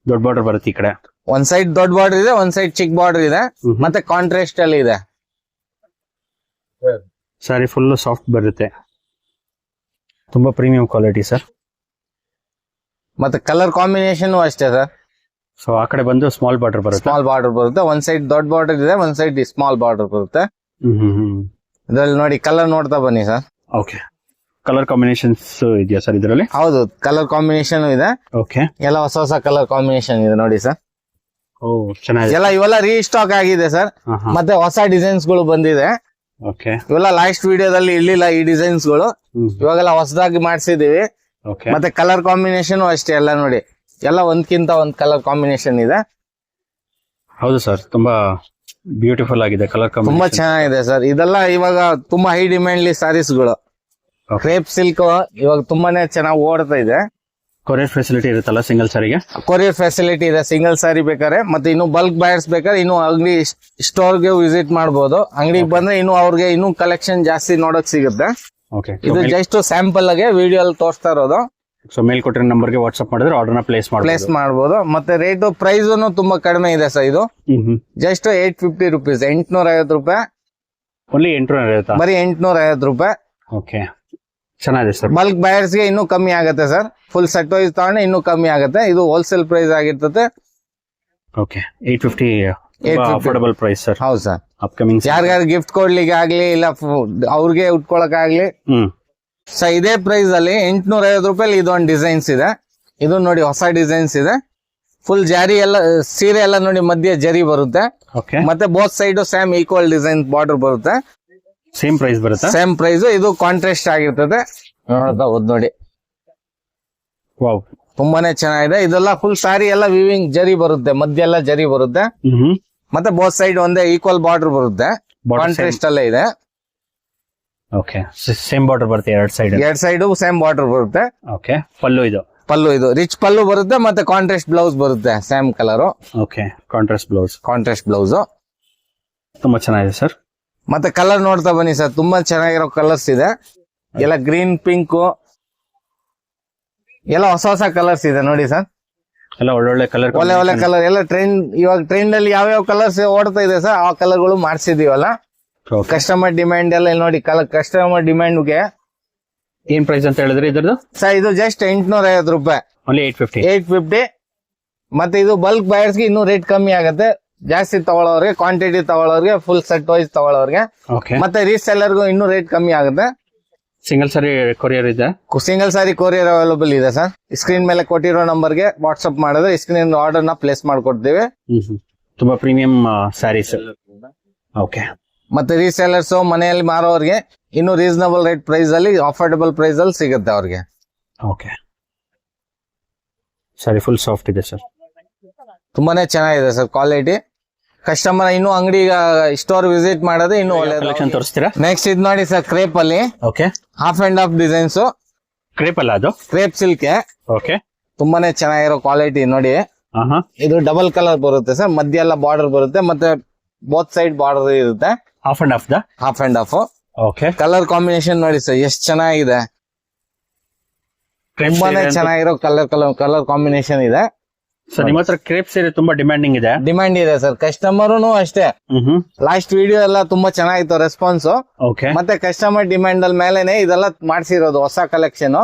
ದೊಡ್ಡ ಬಾರ್ಡರ್ ಬರುತ್ತೆ ಈ ಕಡೆ. ಒಂದ್ ಸೈಡ್ ದೊಡ್ಡ ಬಾರ್ಡರ್ ಇದೆ, ಒಂದ್ ಸೈಡ್ ಚಿಕ್ಕ ಬಾರ್ಡರ್ ಇದೆ. ಮತ್ತೆ ಕಾಂಟ್ರಾಸ್ಟ್ ಅಲ್ಲಿ ಇದೆ. ಸಾರಿ ಫುಲ್ ಸಾಫ್ಟ್ ಬರುತ್ತೆ, ತುಂಬಾ ಪ್ರೀಮಿಯಂ ಕ್ವಾಲಿಟಿ ಸರ್. ಮತ್ತೆ ಕಲರ್ ಕಾಂಬಿನೇಷನ್ ಅಷ್ಟೇ ಸರ್. ಸೊ ಆ ಕಡೆ ಬಂದು ಸ್ಮಾಲ್ ಬಾರ್ಡರ್ ಬರುತ್ತೆ. ಸ್ಮಾಲ್ ಬಾರ್ಡರ್ ಬರುತ್ತೆ. ಒಂದ್ ಸೈಡ್ ದೊಡ್ಡ ಬಾರ್ಡರ್ ಇದೆ, ಒಂದ್ ಸೈಡ್ ಸ್ಮಾಲ್ ಬಾರ್ಡರ್ ಬರುತ್ತೆ. ಇದ್ರಲ್ಲಿ ನೋಡಿ ಕಲರ್ ನೋಡ್ತಾ ಬನ್ನಿ ಸರ್. ಓಕೆ, ಕಲರ್ ಕಾಂಬಿನೇಷನ್ಸ್ ಇದೆಯಾ ಸರ್ ಇದರಲ್ಲಿ? ಹೌದು, ಕಲರ್ ಕಾಂಬಿನೇಷನ್ ಇದೆ. ಓಕೆ, ಎಲ್ಲ ಹೊಸ ಕಲರ್ ಕಾಂಬಿನೇಷನ್ ಇದೆ ನೋಡಿ ಸರ್. ಓ ಚೆನ್ನಾಗಿದೆ. ಇವೆಲ್ಲ ರೀಸ್ಟಾಕ್ ಆಗಿದೆ ಸರ್. ಮತ್ತೆ ಹೊಸ ಡಿಸೈನ್ಸ್ ಗಳು ಬಂದಿದೆ. ಓಕೆ, ಇವೆಲ್ಲ ಲಾಸ್ಟ್ ವಿಡಿಯೋದಲ್ಲಿ ಇರ್ಲಿಲ್ಲ ಈ ಡಿಸೈನ್ಸ್ ಗಳು. ಇವಾಗೆಲ್ಲ ಹೊಸದಾಗಿ ಮಾಡಿಸಿದೀವಿ. ಓಕೆ, ಮತ್ತೆ ಕಲರ್ ಕಾಂಬಿನೇಷನ್ ಅಷ್ಟೇ. ಎಲ್ಲ ನೋಡಿ, ಎಲ್ಲ ಒಂದ್ಕಿಂತ ಒಂದ್ ಕಲರ್ ಕಾಂಬಿನೇಷನ್ ಇದೆ. ಹೌದು ಸರ್, ತುಂಬಾ ಬ್ಯೂಟಿಫುಲ್ ಆಗಿದೆ ಕಲರ್ ತುಂಬಾ ಕಾಂಬಿನೇಷನ್. ಚೆನ್ನಾಗಿದೆ ಸರ್. ಇದೆಲ್ಲ ಇವಾಗ ತುಂಬಾ ಹೈ ಡಿಮ್ಯಾಂಡ್ಲಿ ಸಾರೀಸ್ ಗಳು. ಕ್ರೇಪ್ ಸಿಲ್ಕ್ ಇವಾಗ ತುಂಬಾನೇ ಚೆನ್ನಾಗಿ ಓಡ್ತಾ ಇದೆ. ಕೊರಿಯರ್ ಫೆಸಿಲಿಟಿ ಇರುತ್ತಲ್ಲ ಸಿಂಗಲ್ ಸಾರಿಗೆ? ಕೊರಿಯರ್ ಫೆಸಿಲಿಟಿ ಇದೆ ಸಿಂಗಲ್ ಸಾರಿ ಬೇಕಾದ್ರೆ. ಮತ್ತೆ ಇನ್ನು ಬಲ್ಕ್ ಬಯರ್ಸ್ ಬೇಕಾದ್ರೆ ಇನ್ನು ಅಂಗಡಿ ಸ್ಟೋರ್ಗೆ ವಿಸಿಟ್ ಮಾಡಬಹುದು. ಅಂಗಡಿಗೆ ಬಂದ್ರೆ ಇನ್ನು ಅವ್ರಿಗೆ ಇನ್ನೂ ಕಲೆಕ್ಷನ್ ಜಾಸ್ತಿ ನೋಡಕ್ ಸಿಗುತ್ತೆ. ಓಕೆ, ಇದು ಜಸ್ಟ್ ಸ್ಯಾಂಪಲ್ ಆಗಿ ವಿಡಿಯೋ ಅಲ್ಲಿ ತೋರಿಸ್ತಾ ಇರೋದು. ಸೊ ಮೇಲ್ ಕೊಟ್ಟಿರೋ ನಂಬರ್ಗೆ ವಾಟ್ಸ್ಆಪ್ ಮಾಡಿದ್ರೆ ಆರ್ಡರ್ನ ಪ್ಲೇಸ್ ಮಾಡಬಹುದು. ಮತ್ತೆ ರೇಟ್ ಪ್ರೈಸ್ ತುಂಬಾ ಕಡಿಮೆ ಇದೆ ಸರ್. ಇದು ಜಸ್ಟ್ 850 ರೂಪೀಸ್, 850 ರೂಪಾಯಿ. ಓನ್ಲಿ 850? ಬರೀ 850 ರೂಪಾಯಿ. ಓಕೆ, ಚೆನ್ನಾಗಿದೆ ಸರ್. ಬಲ್ಕ್ ಬಯರ್ಸ್ ಗೆ ಇನ್ನೂ ಕಮ್ಮಿ ಆಗುತ್ತೆ ಸರ್. ಫುಲ್ ಸೆಟ್ ವೈಸ್ ತಗೊಂಡ್ರೆ ಇನ್ನೂ ಕಮ್ಮಿ ಆಗುತ್ತೆ. ಇದು ಹೋಲ್ಸೇಲ್ ಪ್ರೈಸ್ ಆಗಿರ್ತದೆ. Okay, 850 affordable price sir. ಹೌದು ಸರ್. ಅಪ್ಕಮಿಂಗ್ ಯಾರಿಗಾರು ಗಿಫ್ಟ್ ಕೊಡ್ಲಿಕ್ಕೆ ಆಗ್ಲಿ, ಇಲ್ಲ ಅವ್ರಿಗೆ ಉಟ್ಕೊಳಕ್ ಆಗ್ಲಿ. ಸರ್ ಇದೇ ಪ್ರೈಸ್ ಅಲ್ಲಿ 850 ರೂಪಾಯಿ ಇದೊಂದು ಡಿಸೈನ್ಸ್ ಇದೆ. ಇದು ನೋಡಿ ಹೊಸ ಡಿಸೈನ್ಸ್ ಇದೆ. ಫುಲ್ ಜಾರಿ ಎಲ್ಲ ಸೀರೆ ಎಲ್ಲ ನೋಡಿ ಮಧ್ಯೆ ಜರಿ ಬರುತ್ತೆ. ಓಕೆ, ಮತ್ತೆ both side same equal design border ಬರುತ್ತೆ. ಸೇಮ್ ಪ್ರೈಸ್ ಬರುತ್ತೆ? Same price. ಇದು ಕಾಂಟ್ರಾಸ್ಟ್ ಆಗಿರ್ತದೆ ನೋಡಿ. ವಾವ್, ತುಂಬಾನೇ ಚೆನ್ನಾಗಿದೆ. ಇದೆಲ್ಲ ಫುಲ್ ಸಾರಿ ಎಲ್ಲ ವಿವಿಂಗ್ ಜರಿ ಬರುತ್ತೆ, ಮಧ್ಯ ಎಲ್ಲ ಜರಿ ಬರುತ್ತೆ. ಮತ್ತೆ ಬೋತ್ ಸೈಡ್ ಒಂದೇ ಈಕ್ವಲ್ ಬಾರ್ಡರ್ ಬರುತ್ತೆ. ಕಾಂಟ್ರಾಸ್ಟ್ ಅಲ್ಲೇ ಇದೆ. ಓಕೆ, ಸೇಮ್ ಬಾರ್ಡರ್ ಬರುತ್ತೆ ಎರಡ್ ಸೈಡ್ ಸೇಮ್ ಬಾರ್ಡರ್ ಬರುತ್ತೆ. ಓಕೆ, ಪಲ್ಲು ಇದು ರಿಚ್ ಪಲ್ಲು ಬರುತ್ತೆ. ಮತ್ತೆ ಕಾಂಟ್ರಾಸ್ಟ್ ಬ್ಲೌಸ್ ಬರುತ್ತೆ same colour. Okay, contrast blouse ತುಂಬಾ ಚೆನ್ನಾಗಿದೆ ಸರ್. ಮತ್ತೆ ಕಲರ್ ನೋಡ್ತಾ ಬನ್ನಿ ಸರ್. ತುಂಬಾ ಚೆನ್ನಾಗಿರೋ ಕಲರ್ಸ್ ಇದೆ. ಎಲ್ಲ ಗ್ರೀನ್, ಪಿಂಕ್, ಎಲ್ಲ ಹೊಸ ಕಲರ್ಸ್ ಇದೆ ನೋಡಿ ಸರ್. ಎಲ್ಲ ಒಳ್ಳೊಳ್ಳೆ ಕಲರ್, ಒಳ್ಳೆ ಕಲರ್. ಎಲ್ಲ ಇವಾಗ ಟ್ರೆಂಡ್ ಅಲ್ಲಿ ಯಾವ್ಯಾವ ಕಲರ್ಸ್ ಓಡ್ತಾ ಇದೆ ಸರ್, ಆ ಕಲರ್ ಗಳು ಮಾಡಿಸಿದೀವಲ್ಲ. ಕಸ್ಟಮರ್ ಡಿಮ್ಯಾಂಡ್ ಎಲ್ಲ ನೋಡಿ. ಕಸ್ಟಮರ್ ಡಿಮ್ಯಾಂಡ್ ಗೆ ಏನ್ ಪ್ರೈಸ್ ಅಂತ ಹೇಳಿದ್ರೆ ಇದ್ರದ್ದು? ಸರ್ ಇದು ಜಸ್ಟ್ 850 ರೂಪಾಯಿ. ಓನ್ಲಿ 850. ಮತ್ತೆ ಇದು ಬಲ್ಕ್ ಬಯರ್ಸ್ ಗೆ ಇನ್ನೂ ರೇಟ್ ಕಮ್ಮಿ ಆಗುತ್ತೆ. ಜಾಸ್ತಿ ತಗೊಳ್ಳೋರಿಗೆ, ಕ್ವಾಂಟಿಟಿ ತಗೊಳ್ಳೋರಿಗೆ, ಫುಲ್ ಸೆಟ್ ವೈಸ್ ತಗೊಳ್ಳೋರಿಗೆ. ಮತ್ತೆ ರೀಸೆಲ್ಲರ್ಗೂ ಇನ್ನೂ ರೇಟ್ ಕಮ್ಮಿ ಆಗುತ್ತೆ. ಸಿಂಗಲ್ ಸಾರಿ ಕೊರಿಯರ್ ಇದೆ? ಸಿಂಗಲ್ ಸಾರಿ ಕೊರಿಯರ್ ಅವೈಲೇಬಲ್ ಇದೆ ಸರ್. ಸ್ಕ್ರೀನ್ ಮೇಲೆ ಕೊಟ್ಟಿರೋ ನಂಬರ್ಗೆ ವಾಟ್ಸ್ಆಪ್ ಮಾಡಿದ್ರೆ ಸ್ಕ್ರೀನ್ ಆರ್ಡರ್ ನ ಪ್ಲೇಸ್ ಮಾಡ್ಕೊಡ್ತೀವಿ. ತುಂಬಾ ಪ್ರೀಮಿಯಂ ಸ್ಯಾರೀಸ್. ಓಕೆ, ಮತ್ತೆ ರೀಸೆಲ್ಲರ್ಸ್ ಮನೆಯಲ್ಲಿ ಮಾರೋರಿಗೆ ಇನ್ನು ರೀಸನಬಲ್ ರೇಟ್ ಪ್ರೈಸ್ ಅಲ್ಲಿ, ಅಫೋರ್ಡಬಲ್ ಪ್ರೈಸ್ ಅಲ್ಲಿ ಸಿಗುತ್ತೆ ಅವ್ರಿಗೆ. ಓಕೆ, ಸಾರಿ ಫುಲ್ ಸಾಫ್ಟ್ ಇದೆ ಸರ್. ತುಂಬಾನೇ ಚೆನ್ನಾಗಿದೆ ಸರ್ ಕ್ವಾಲಿಟಿ. ಕಸ್ಟಮರ್ ಇನ್ನು ಅಂಗಡಿ ಸ್ಟೋರ್ ವಿಸಿಟ್ ಮಾಡೋದು ಇನ್ನು ಒಳ್ಳೆ ಕಲೆಕ್ಷನ್ ತೋರಿಸ್ತೀರಾ? ನೆಕ್ಸ್ಟ್ ಇದು ನೋಡಿ ಸರ್, ಕ್ರೇಪ್ ಅಲ್ಲಿ. Okay, half and half designs. Crepe ಅಲ್ಲ ಅದು? Crepe silk. ಓಕೆ, ತುಂಬಾನೇ ಚೆನ್ನಾಗಿರೋ ಕ್ವಾಲಿಟಿ ನೋಡಿ. ಇದು ಡಬಲ್ ಕಲರ್ ಬರುತ್ತೆ ಸರ್. ಮಧ್ಯ ಎಲ್ಲ ಬಾರ್ಡರ್ ಬರುತ್ತೆ. ಮತ್ತೆ ಬೋತ್ ಸೈಡ್ ಬಾರ್ಡರ್ ಇರುತ್ತೆ, half and half the. Half and half. Okay, colour combination ನೋಡಿ ಸರ್ ಎಷ್ಟು ಚೆನ್ನಾಗಿದೆ, ತುಂಬಾನೇ ಚೆನ್ನಾಗಿರೋ ಕಲರ್ ಕಾಂಬಿನೇಷನ್ ಇದೆ. ಸೊ ನಿಮ್ಮ ಹತ್ರ ಕ್ರೇಪ್ ಸೀರೆ ತುಂಬಾ ಡಿಮ್ಯಾಂಡಿಂಗ್ ಇದೆ. ಡಿಮ್ಯಾಂಡ್ ಇದೆ ಸರ್, ಕಸ್ಟಮರ್ನು ಅಷ್ಟೇ. ಲಾಸ್ಟ್ ವಿಡಿಯೋ ಎಲ್ಲ ತುಂಬಾ ಚೆನ್ನಾಗಿತ್ತು ರೆಸ್ಪಾನ್ಸ್. ಓಕೆ, ಮತ್ತೆ ಕಸ್ಟಮರ್ ಡಿಮ್ಯಾಂಡ್ ಅಲ್ಲಿ ಮೇಲೆನೆ ಇದೆಲ್ಲ ಮಾಡ್ಸಿರೋದು ಹೊಸ ಕಲೆಕ್ಷನ್.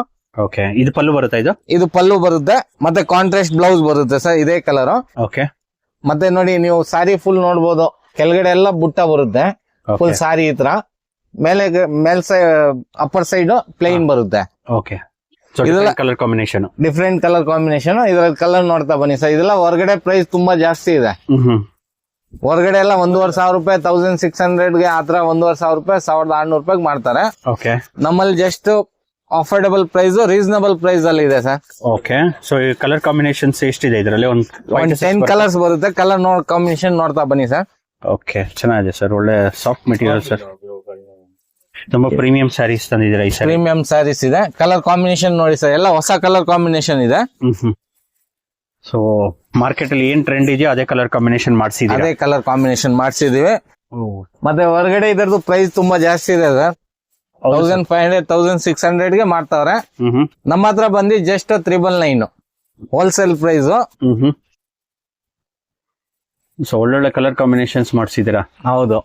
ಓಕೆ, ಇದು ಪಲ್ಲು ಬರುತ್ತಾ? ಇದು ಪಲ್ಲು ಬರುತ್ತೆ, ಮತ್ತೆ ಕಾಂಟ್ರಾಸ್ಟ್ ಬ್ಲೌಸ್ ಬರುತ್ತೆ ಸರ್ ಇದೇ ಕಲರ್. ಓಕೆ, ಮತ್ತೆ ನೋಡಿ ನೀವು ಸಾರಿ ಫುಲ್ ನೋಡ್ಬೋದು, ಕೆಳಗಡೆ ಎಲ್ಲ ಬುಟ್ಟ ಬರುತ್ತೆ ಫುಲ್ ಸಾರಿ ಈ ತರ. ಮೇಲ್ ಅಪ್ಪರ್ ಸೈಡ್ ಪ್ಲೇನ್ ಬರುತ್ತೆ. ಓಕೆ, ಇದೆಲ್ಲ colour combination, different colour combination. ಇದ್ರಲ್ಲಿ ಕಲರ್ ನೋಡ್ತಾ ಬನ್ನಿ ಸರ್. ಇದೆಲ್ಲ ಹೊರಗಡೆ ಪ್ರೈಸ್ ತುಂಬಾ ಜಾಸ್ತಿ ಇದೆ. ಹೊರಗಡೆ ಎಲ್ಲ 1,500 ರೂಪಾಯಿ, 1600 ಗೆ ಆತರ 1,500 ರೂಪಾಯಿ, 1,600 ರೂಪಾಯಿಗೆ ಮಾಡ್ತಾರೆ. ಓಕೆ, ನಮ್ಮಲ್ಲಿ just affordable price, reasonable price ಅಲ್ಲಿ ಇದೆ ಸರ್. ಓಕೆ, ಸೊ ಈ ಕಲರ್ ಕಾಂಬಿನೇಷನ್ಸ್ ಎಷ್ಟಿದೆ ಇದರಲ್ಲಿ? ಒಂದು 10 ಕಲರ್ಸ್ ಬರುತ್ತೆ. ಕಲರ್ ಕಾಂಬಿನೇಷನ್ ನೋಡ್ತಾ ಬನ್ನಿ ಸರ್. ಓಕೆ, ಚೆನ್ನಾಗಿದೆ ಸರ್, ಒಳ್ಳೆ ಸಾಫ್ಟ್ ಮೆಟೀರಿಯಲ್ ಸರ್. ತುಂಬಾ ಪ್ರೀಮಿಯಂ ಸ್ಯಾರೀಸ್ ತಂದಿದ್ದೀರಾ ಈ ಸಾರಿ. ಪ್ರೀಮಿಯಂ ಸ್ಯಾರೀಸ್ ಇದೆ. ಕಲರ್ ಕಾಂಬಿನೇಷನ್ ನೋಡಿ ಸರ್, ಎಲ್ಲ ಹೊಸ ಕಲರ್ ಕಾಂಬಿನೇಷನ್ ಇದೆ. ಸೊ ಮಾರ್ಕೆಟ್ ಅಲ್ಲಿ ಏನ್ ಟ್ರೆಂಡ್ ಇದೆಯೋ ಅದೇ ಕಲರ್ ಕಾಂಬಿನೇಷನ್ ಮಾಡಿಸಿದ್ದೀರಾ? ಅದೇ ಕಲರ್ ಕಾಂಬಿನೇಷನ್ ಮಾಡಿಸಿದೀವಿ. ಮತ್ತೆ ಹೊರಗಡೆ ಇದರದ್ದು ಪ್ರೈಸ್ ತುಂಬಾ ಜಾಸ್ತಿ ಇದೆ ಸರ್. 1,500 1,600 ಗೆ ಮಾಡ್ತಾವ್ರೆ. ನಮ್ಮ ಹತ್ರ ಬಂದು ಜಸ್ಟ್ 999 ಹೋಲ್ಸೇಲ್ ಪ್ರೈಸ್. ಸೊ ಒಳ್ಳೊಳ್ಳೆ ಕಲರ್ ಕಾಂಬಿನೇಷನ್ಸ್ ಮಾಡಿಸಿದ್ದೀರಾ? ಹೌದು.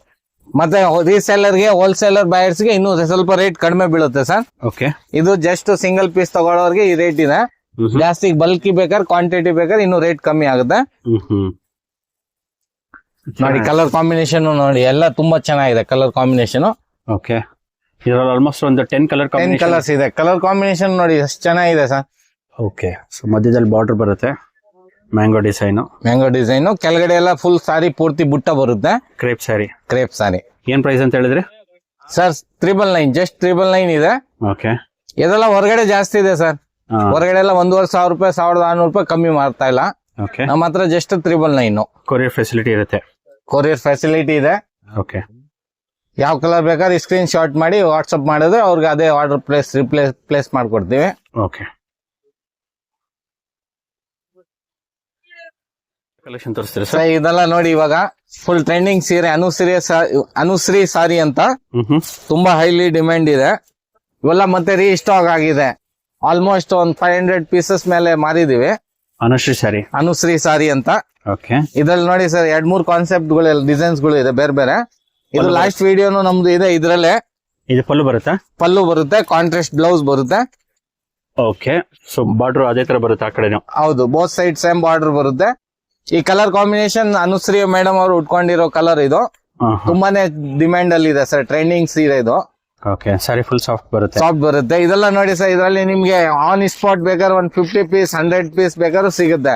ಮತ್ತೆ ರೀಸೆಲ್ಲರ್ ಗೆ, ಹೋಲ್ಸೇಲರ್ ಬಯರ್ಸ್ ಗೆ ಇನ್ನೂ ಸ್ವಲ್ಪ ರೇಟ್ ಕಡಿಮೆ ಬೀಳುತ್ತೆ ಸರ್. ಓಕೆ, ಇದು ಜಸ್ಟ್ ಸಿಂಗಲ್ ಪೀಸ್ ತಗೊಳ್ಳೋರ್ಗೆ ಈ ರೇಟ್ ಇದೆ. ಜಾಸ್ತಿ ಬಲ್ಕಿ ಬೇಕಾದ್ರೆ, ಕ್ವಾಂಟಿಟಿ ಬೇಕಾದ್ರೆ ಇನ್ನೂ ರೇಟ್ ಕಮ್ಮಿ ಆಗುತ್ತೆ. ನೋಡಿ ಕಲರ್ ಕಾಂಬಿನೇಷನ್ ನೋಡಿ, ಎಲ್ಲ ತುಂಬಾ ಚೆನ್ನಾಗಿದೆ ಕಲರ್ ಕಾಂಬಿನೇಷನ್. ಓಕೆ, ಇದರಲ್ಲಿ ಆಲ್ಮೋಸ್ಟ್ ಒಂದು 10 ಕಲರ್ಸ್ ಇದೆ. ಕಲರ್ ಕಾಂಬಿನೇಷನ್ ನೋಡಿ ಎಷ್ಟು ಚೆನ್ನಾಗಿದೆ ಸರ್. ಓಕೆ, ಸೊ ಮಧ್ಯದಲ್ಲಿ ಬಾರ್ಡರ್ ಬರುತ್ತೆ, ಮ್ಯಾಂಗೋ ಡಿಸೈನ್, ಕೆಳಗಡೆ ಎಲ್ಲ ಫುಲ್ ಸಾರಿ ಪೂರ್ತಿ ಬುಟ್ಟ ಬರುತ್ತೆ. ಕ್ರೇಪ್ ಸಾರಿ. ಏನ್ ಪ್ರೈಸ್ ಅಂತ ಹೇಳಿದ್ರೆ ಸರ್? 999, ಜಸ್ಟ್ 999 ಇದೆ. ಓಕೆ, ಇದೆಲ್ಲ ಹೊರಗಡೆ ಜಾಸ್ತಿ ಇದೆ ಸರ್. ಹೊರಗಡೆ ಎಲ್ಲ 1,500 ರೂಪಾಯಿ, 1,600 ರೂಪಾಯಿ ಕಮ್ಮಿ ಮಾಡ್ತಾ ಇಲ್ಲ. ಓಕೆ, ನಮ್ಮ ಹತ್ರ ಜಸ್ಟ್ 999. ಕೊರಿಯರ್ ಫೆಸಿಲಿಟಿ ಇರುತ್ತೆ. ಕೊರಿಯರ್ ಫೆಸಿಲಿಟಿ ಇದೆ. ಓಕೆ, ಯಾವ ಕಲರ್ ಬೇಕಾದ್ರೆ ಸ್ಕ್ರೀನ್ ಶಾಟ್ ಮಾಡಿ ವಾಟ್ಸ್ಆಪ್ ಮಾಡಿದ್ರೆ ಅವ್ರಿಗೆ ಅದೇ ಆರ್ಡರ್ ಪ್ಲೇಸ್ ಮಾಡ್ಕೊಡ್ತೀವಿ. ಓಕೆ, ಕಲೆಕ್ಷನ್ ತೋರಿಸ್ತೀರಾ ಸರ್? ಇದೆಲ್ಲ ನೋಡಿ, ಇವಾಗ ಫುಲ್ ಟ್ರೆಂಡಿಂಗ್ ಸೀರೆ, ಅನುಶ್ರೀ ಸಾರಿ ಅಂತ ತುಂಬಾ ಹೈಲಿ ಡಿಮ್ಯಾಂಡ್ ಇದೆ. ಇವೆಲ್ಲ ಮತ್ತೆ ರೀಸ್ಟಾಕ್ ಆಗಿದೆ. ಆಲ್ಮೋಸ್ಟ್ ಒಂದು 500 ಪೀಸಸ್ ಮೇಲೆ ಮಾರಿದೀವಿ. ಅನುಶ್ರೀ ಸಾರಿ ಅಂತ. ಓಕೆ, ಇದ್ರಲ್ಲಿ ನೋಡಿ ಸರ್ 2-3 ಕಾನ್ಸೆಪ್ಟ್ ಗಳು, ಡಿಸೈನ್ಸ್ ಗಳು ಇದೆ ಬೇರೆ ಬೇರೆ. ಇದು ಲಾಸ್ಟ್ ವಿಡಿಯೋನು ನಮ್ದು ಇದೆ. ಇದ್ರಲ್ಲೇ ಇದು ಪಲ್ಲು ಬರುತ್ತೆ, ಕಾಂಟ್ರಾಸ್ಟ್ ಬ್ಲೌಸ್ ಬರುತ್ತೆ. ಓಕೆ, ಸೊ ಬಾರ್ಡರ್ ಅದೇ ತರ ಬರುತ್ತೆ ಆ ಕಡೆ? ಹೌದು, ಬೋತ್ ಸೈಡ್ ಸೇಮ್ ಬಾರ್ಡರ್ ಬರುತ್ತೆ. ಈ ಕಲರ್ ಕಾಂಬಿನೇಷನ್ ಅನುಶ್ರೀ ಮೇಡಮ್ ಅವರು ಉಟ್ಕೊಂಡಿರೋ ಕಲರ್ ಇದು. ತುಂಬಾನೇ ಡಿಮ್ಯಾಂಡ್ ಅಲ್ಲಿ ಇದೆ ಸರ್, ಟ್ರೆಂಡಿಂಗ್ ಸೀರೆ ಇದು. ಓಕೆ, ಸಾರಿ ಫುಲ್ ಸಾಫ್ಟ್ ಬರುತ್ತೆ. ಇದೆಲ್ಲ ನೋಡಿ ಸರ್, ಇದರಲ್ಲಿ ನಿಮ್ಗೆ ಆನ್ ಸ್ಪಾಟ್ ಬೇಕಾದ್ರೆ 150 ಪೀಸ್, 100 ಪೀಸ್ ಬೇಕಾದ್ರೂ ಸಿಗುತ್ತೆ.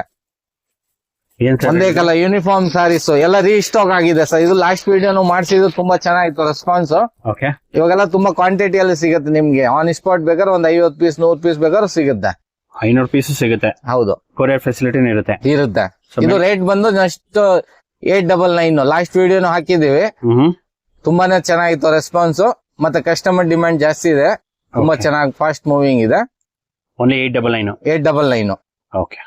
ಒಂದೇ ಕಲರ್ ಯೂನಿಫಾರ್ಮ್ ಸಾರೀಸ್ ಎಲ್ಲ ರೀಸ್ಟಾಕ್ ಆಗಿದೆ ಸರ್. ಇದು ಲಾಸ್ಟ್ ವಿಡಿಯೋನು ಮಾಡಿಸಿದ್ರು, ತುಂಬಾ ಚೆನ್ನಾಗಿತ್ತು ರೆಸ್ಪಾನ್ಸ್. ಓಕೆ, ಇವಾಗೆಲ್ಲ ತುಂಬಾ ಕ್ವಾಂಟಿಟಿಯಲ್ಲಿ ಸಿಗುತ್ತೆ ನಿಮ್ಗೆ. ಆನ್ ಸ್ಪಾಟ್ ಬೇಕಾದ್ರೆ 50 ಪೀಸ್, 100 ಪೀಸ್ ಬೇಕಾದ್ರೂ ಸಿಗುತ್ತೆ. 500 ಪೀಸ್ ಸಿಗುತ್ತೆ. ಹೌದು, ಕೊರಿಯರ್ ಫೆಸಿಲಿಟಿ ಇರುತ್ತೆ. ಇದು ರೇಟ್ ಬಂದು ಜಸ್ಟ್ 899. ಲಾಸ್ಟ್ ವಿಡಿಯೋನು ಹಾಕಿದೀವಿ. ತುಂಬಾನೇ ಚೆನ್ನಾಗಿತ್ತು ರೆಸ್ಪಾನ್ಸ್. ಮತ್ತೆ ಕಸ್ಟಮರ್ ಡಿಮ್ಯಾಂಡ್ ಜಾಸ್ತಿ ಇದೆ. ತುಂಬಾ ಚೆನ್ನಾಗಿ ಫಾಸ್ಟ್ ಮೂವಿಂಗ್ ಇದೆ. ಓನ್ಲಿ 899. ಓಕೆ,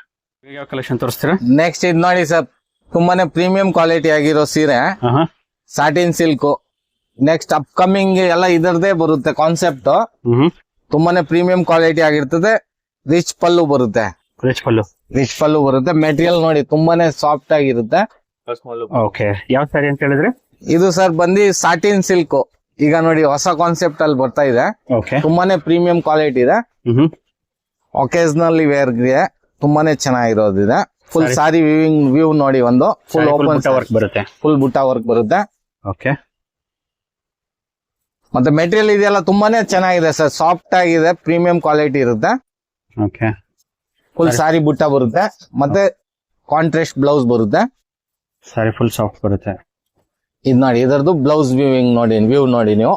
ಯಾವ ಕಲೆಕ್ಷನ್ ತೋರಿಸ್ತೀರಾ? ನೆಕ್ಸ್ಟ್ ಇದು ನೋಡಿ ಸರ್, ತುಂಬಾನೇ ಪ್ರೀಮಿಯಂ ಕ್ವಾಲಿಟಿ ಆಗಿರೋ ಸೀರೆ, ಸಾಟಿನ್ ಸಿಲ್ಕ್. ನೆಕ್ಸ್ಟ್ ಅಪ್ಕಮಿಂಗ್ ಎಲ್ಲ ಇದರದೇ ಬರುತ್ತೆ ಕಾನ್ಸೆಪ್ಟ್. ತುಂಬಾನೇ ಪ್ರೀಮಿಯಂ ಕ್ವಾಲಿಟಿ ಆಗಿರ್ತದೆ. ರಿಚ್ ಪಲ್ಲು ಬರುತ್ತೆ. ಮೆಟೀರಿಯಲ್ ನೋಡಿ ತುಂಬಾನೇ ಸಾಫ್ಟ್ ಆಗಿರುತ್ತೆ. ಓಕೆ, ಯಾವ ಸ್ಯಾರಿ ಅಂತ ಹೇಳಿದ್ರೆ? ಇದು ಸರ್ ಬಂದು ಸಾಟಿನ್ ಸಿಲ್ಕ್. ಈಗ ನೋಡಿ ಹೊಸ ಕಾನ್ಸೆಪ್ಟ್ ಅಲ್ಲಿ ಬರ್ತಾ ಇದೆ. ತುಂಬಾನೇ ಪ್ರೀಮಿಯಂ ಕ್ವಾಲಿಟಿ ಇದೆ. ಒಕೇಶನಲ್ ವೇರ್ಗೆ ತುಂಬಾನೇ ಚೆನ್ನಾಗಿರೋದಿದೆ. ಫುಲ್ ಸಾರಿ ವ್ಯೂ ನೋಡಿ, ಒಂದು ಫುಲ್ ಓಪನ್ ವರ್ಕ್ ಬರುತ್ತೆ, ಫುಲ್ ಬುಟ್ಟ ವರ್ಕ್ ಬರುತ್ತೆ. ಓಕೆ, ಮತ್ತೆ ಮೆಟೀರಿಯಲ್ ಇದೆಲ್ಲ ತುಂಬಾನೇ ಚೆನ್ನಾಗಿದೆ ಸರ್, ಸಾಫ್ಟ್ ಆಗಿದೆ, ಪ್ರೀಮಿಯಂ ಕ್ವಾಲಿಟಿ ಇರುತ್ತೆ. ಓಕೆ, ಫುಲ್ ಸಾರಿ ಬುಟ್ಟ ಬರುತ್ತೆ, ಮತ್ತೆ ಕಾಂಟ್ರಾಸ್ಟ್ ಬ್ಲೌಸ್ ಬರುತ್ತೆ. ಸಾರಿ ಫುಲ್ ಸಾಫ್ಟ್ ಬರುತ್ತೆ. ಇದು ನೋಡಿ, ಇದರದ್ದು ಬ್ಲೌಸ್ ವ್ಯೂ ನೋಡಿ ನೀವು.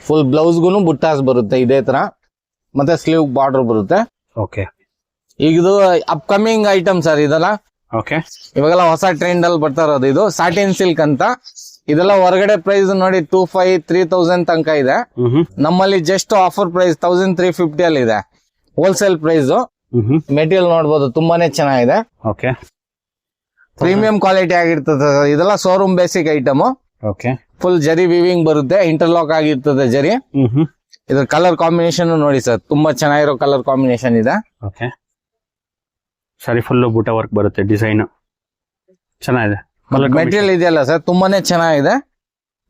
ಫುಲ್ ಬ್ಲೌಸ್ಗೂ ಬುಟ್ಟಾಸ್ ಬರುತ್ತೆ ಇದೇ ತರ, ಮತ್ತೆ ಸ್ಲೀವ್ ಬಾರ್ಡರ್ ಬರುತ್ತೆ. ಓಕೆ, ಈಗ ಇದು ಅಪ್ಕಮಿಂಗ್ ಐಟಮ್ ಸರ್ ಇದೆಲ್ಲ. ಓಕೆ, ಇವಾಗೆಲ್ಲ ಹೊಸ ಟ್ರೆಂಡ್ ಅಲ್ಲಿ ಬರ್ತಾ ಇರೋದು ಇದು ಸಾಟಿನ್ ಸಿಲ್ಕ್ ಅಂತ. ಇದೆಲ್ಲ ಹೊರಗಡೆ ಪ್ರೈಸ್ ನೋಡಿ 2500-3000 ತನಕ ಇದೆ. ನಮ್ಮಲ್ಲಿ ಜಸ್ಟ್ ಆಫರ್ ಪ್ರೈಸ್ 1350 ಅಲ್ಲಿ ಇದೆ, ಹೋಲ್ಸೇಲ್ ಪ್ರೈಸ್. ಮೆಟೀರಿಯಲ್ ನೋಡ್ಬೋದು, ತುಂಬಾನೇ ಚೆನ್ನಾಗಿದೆ. ಓಕೆ, ಪ್ರೀಮಿಯಂ ಕ್ವಾಲಿಟಿ ಆಗಿರ್ತದೆ sir. ಇದೆಲ್ಲ showroom basic item. Okay. Full ಜರಿ ವಿವಿಂಗ್ ಬರುತ್ತೆ, ಇಂಟರ್ಲಾಕ್ ಆಗಿರ್ತದೆ ಜರಿ. ಇದ್ರ ಕಲರ್ ಕಾಂಬಿನೇಷನ್ ನೋಡಿ ಸರ್, ತುಂಬಾ ಚೆನ್ನಾಗಿರೋ ಕಲರ್ ಕಾಂಬಿನೇಷನ್ ಇದೆ. ಓಕೆ. ಸಾರಿ ಫುಲ್ ಬೂಟ ವರ್ಕ್ ಬರುತ್ತೆ, ಡಿಸೈನ್ ಚೆನ್ನಾಗಿದೆ. ಮೆಟೀರಿಯಲ್ ಇದೆಯಲ್ಲ ಸರ್, ತುಂಬಾನೇ ಚೆನ್ನಾಗಿದೆ.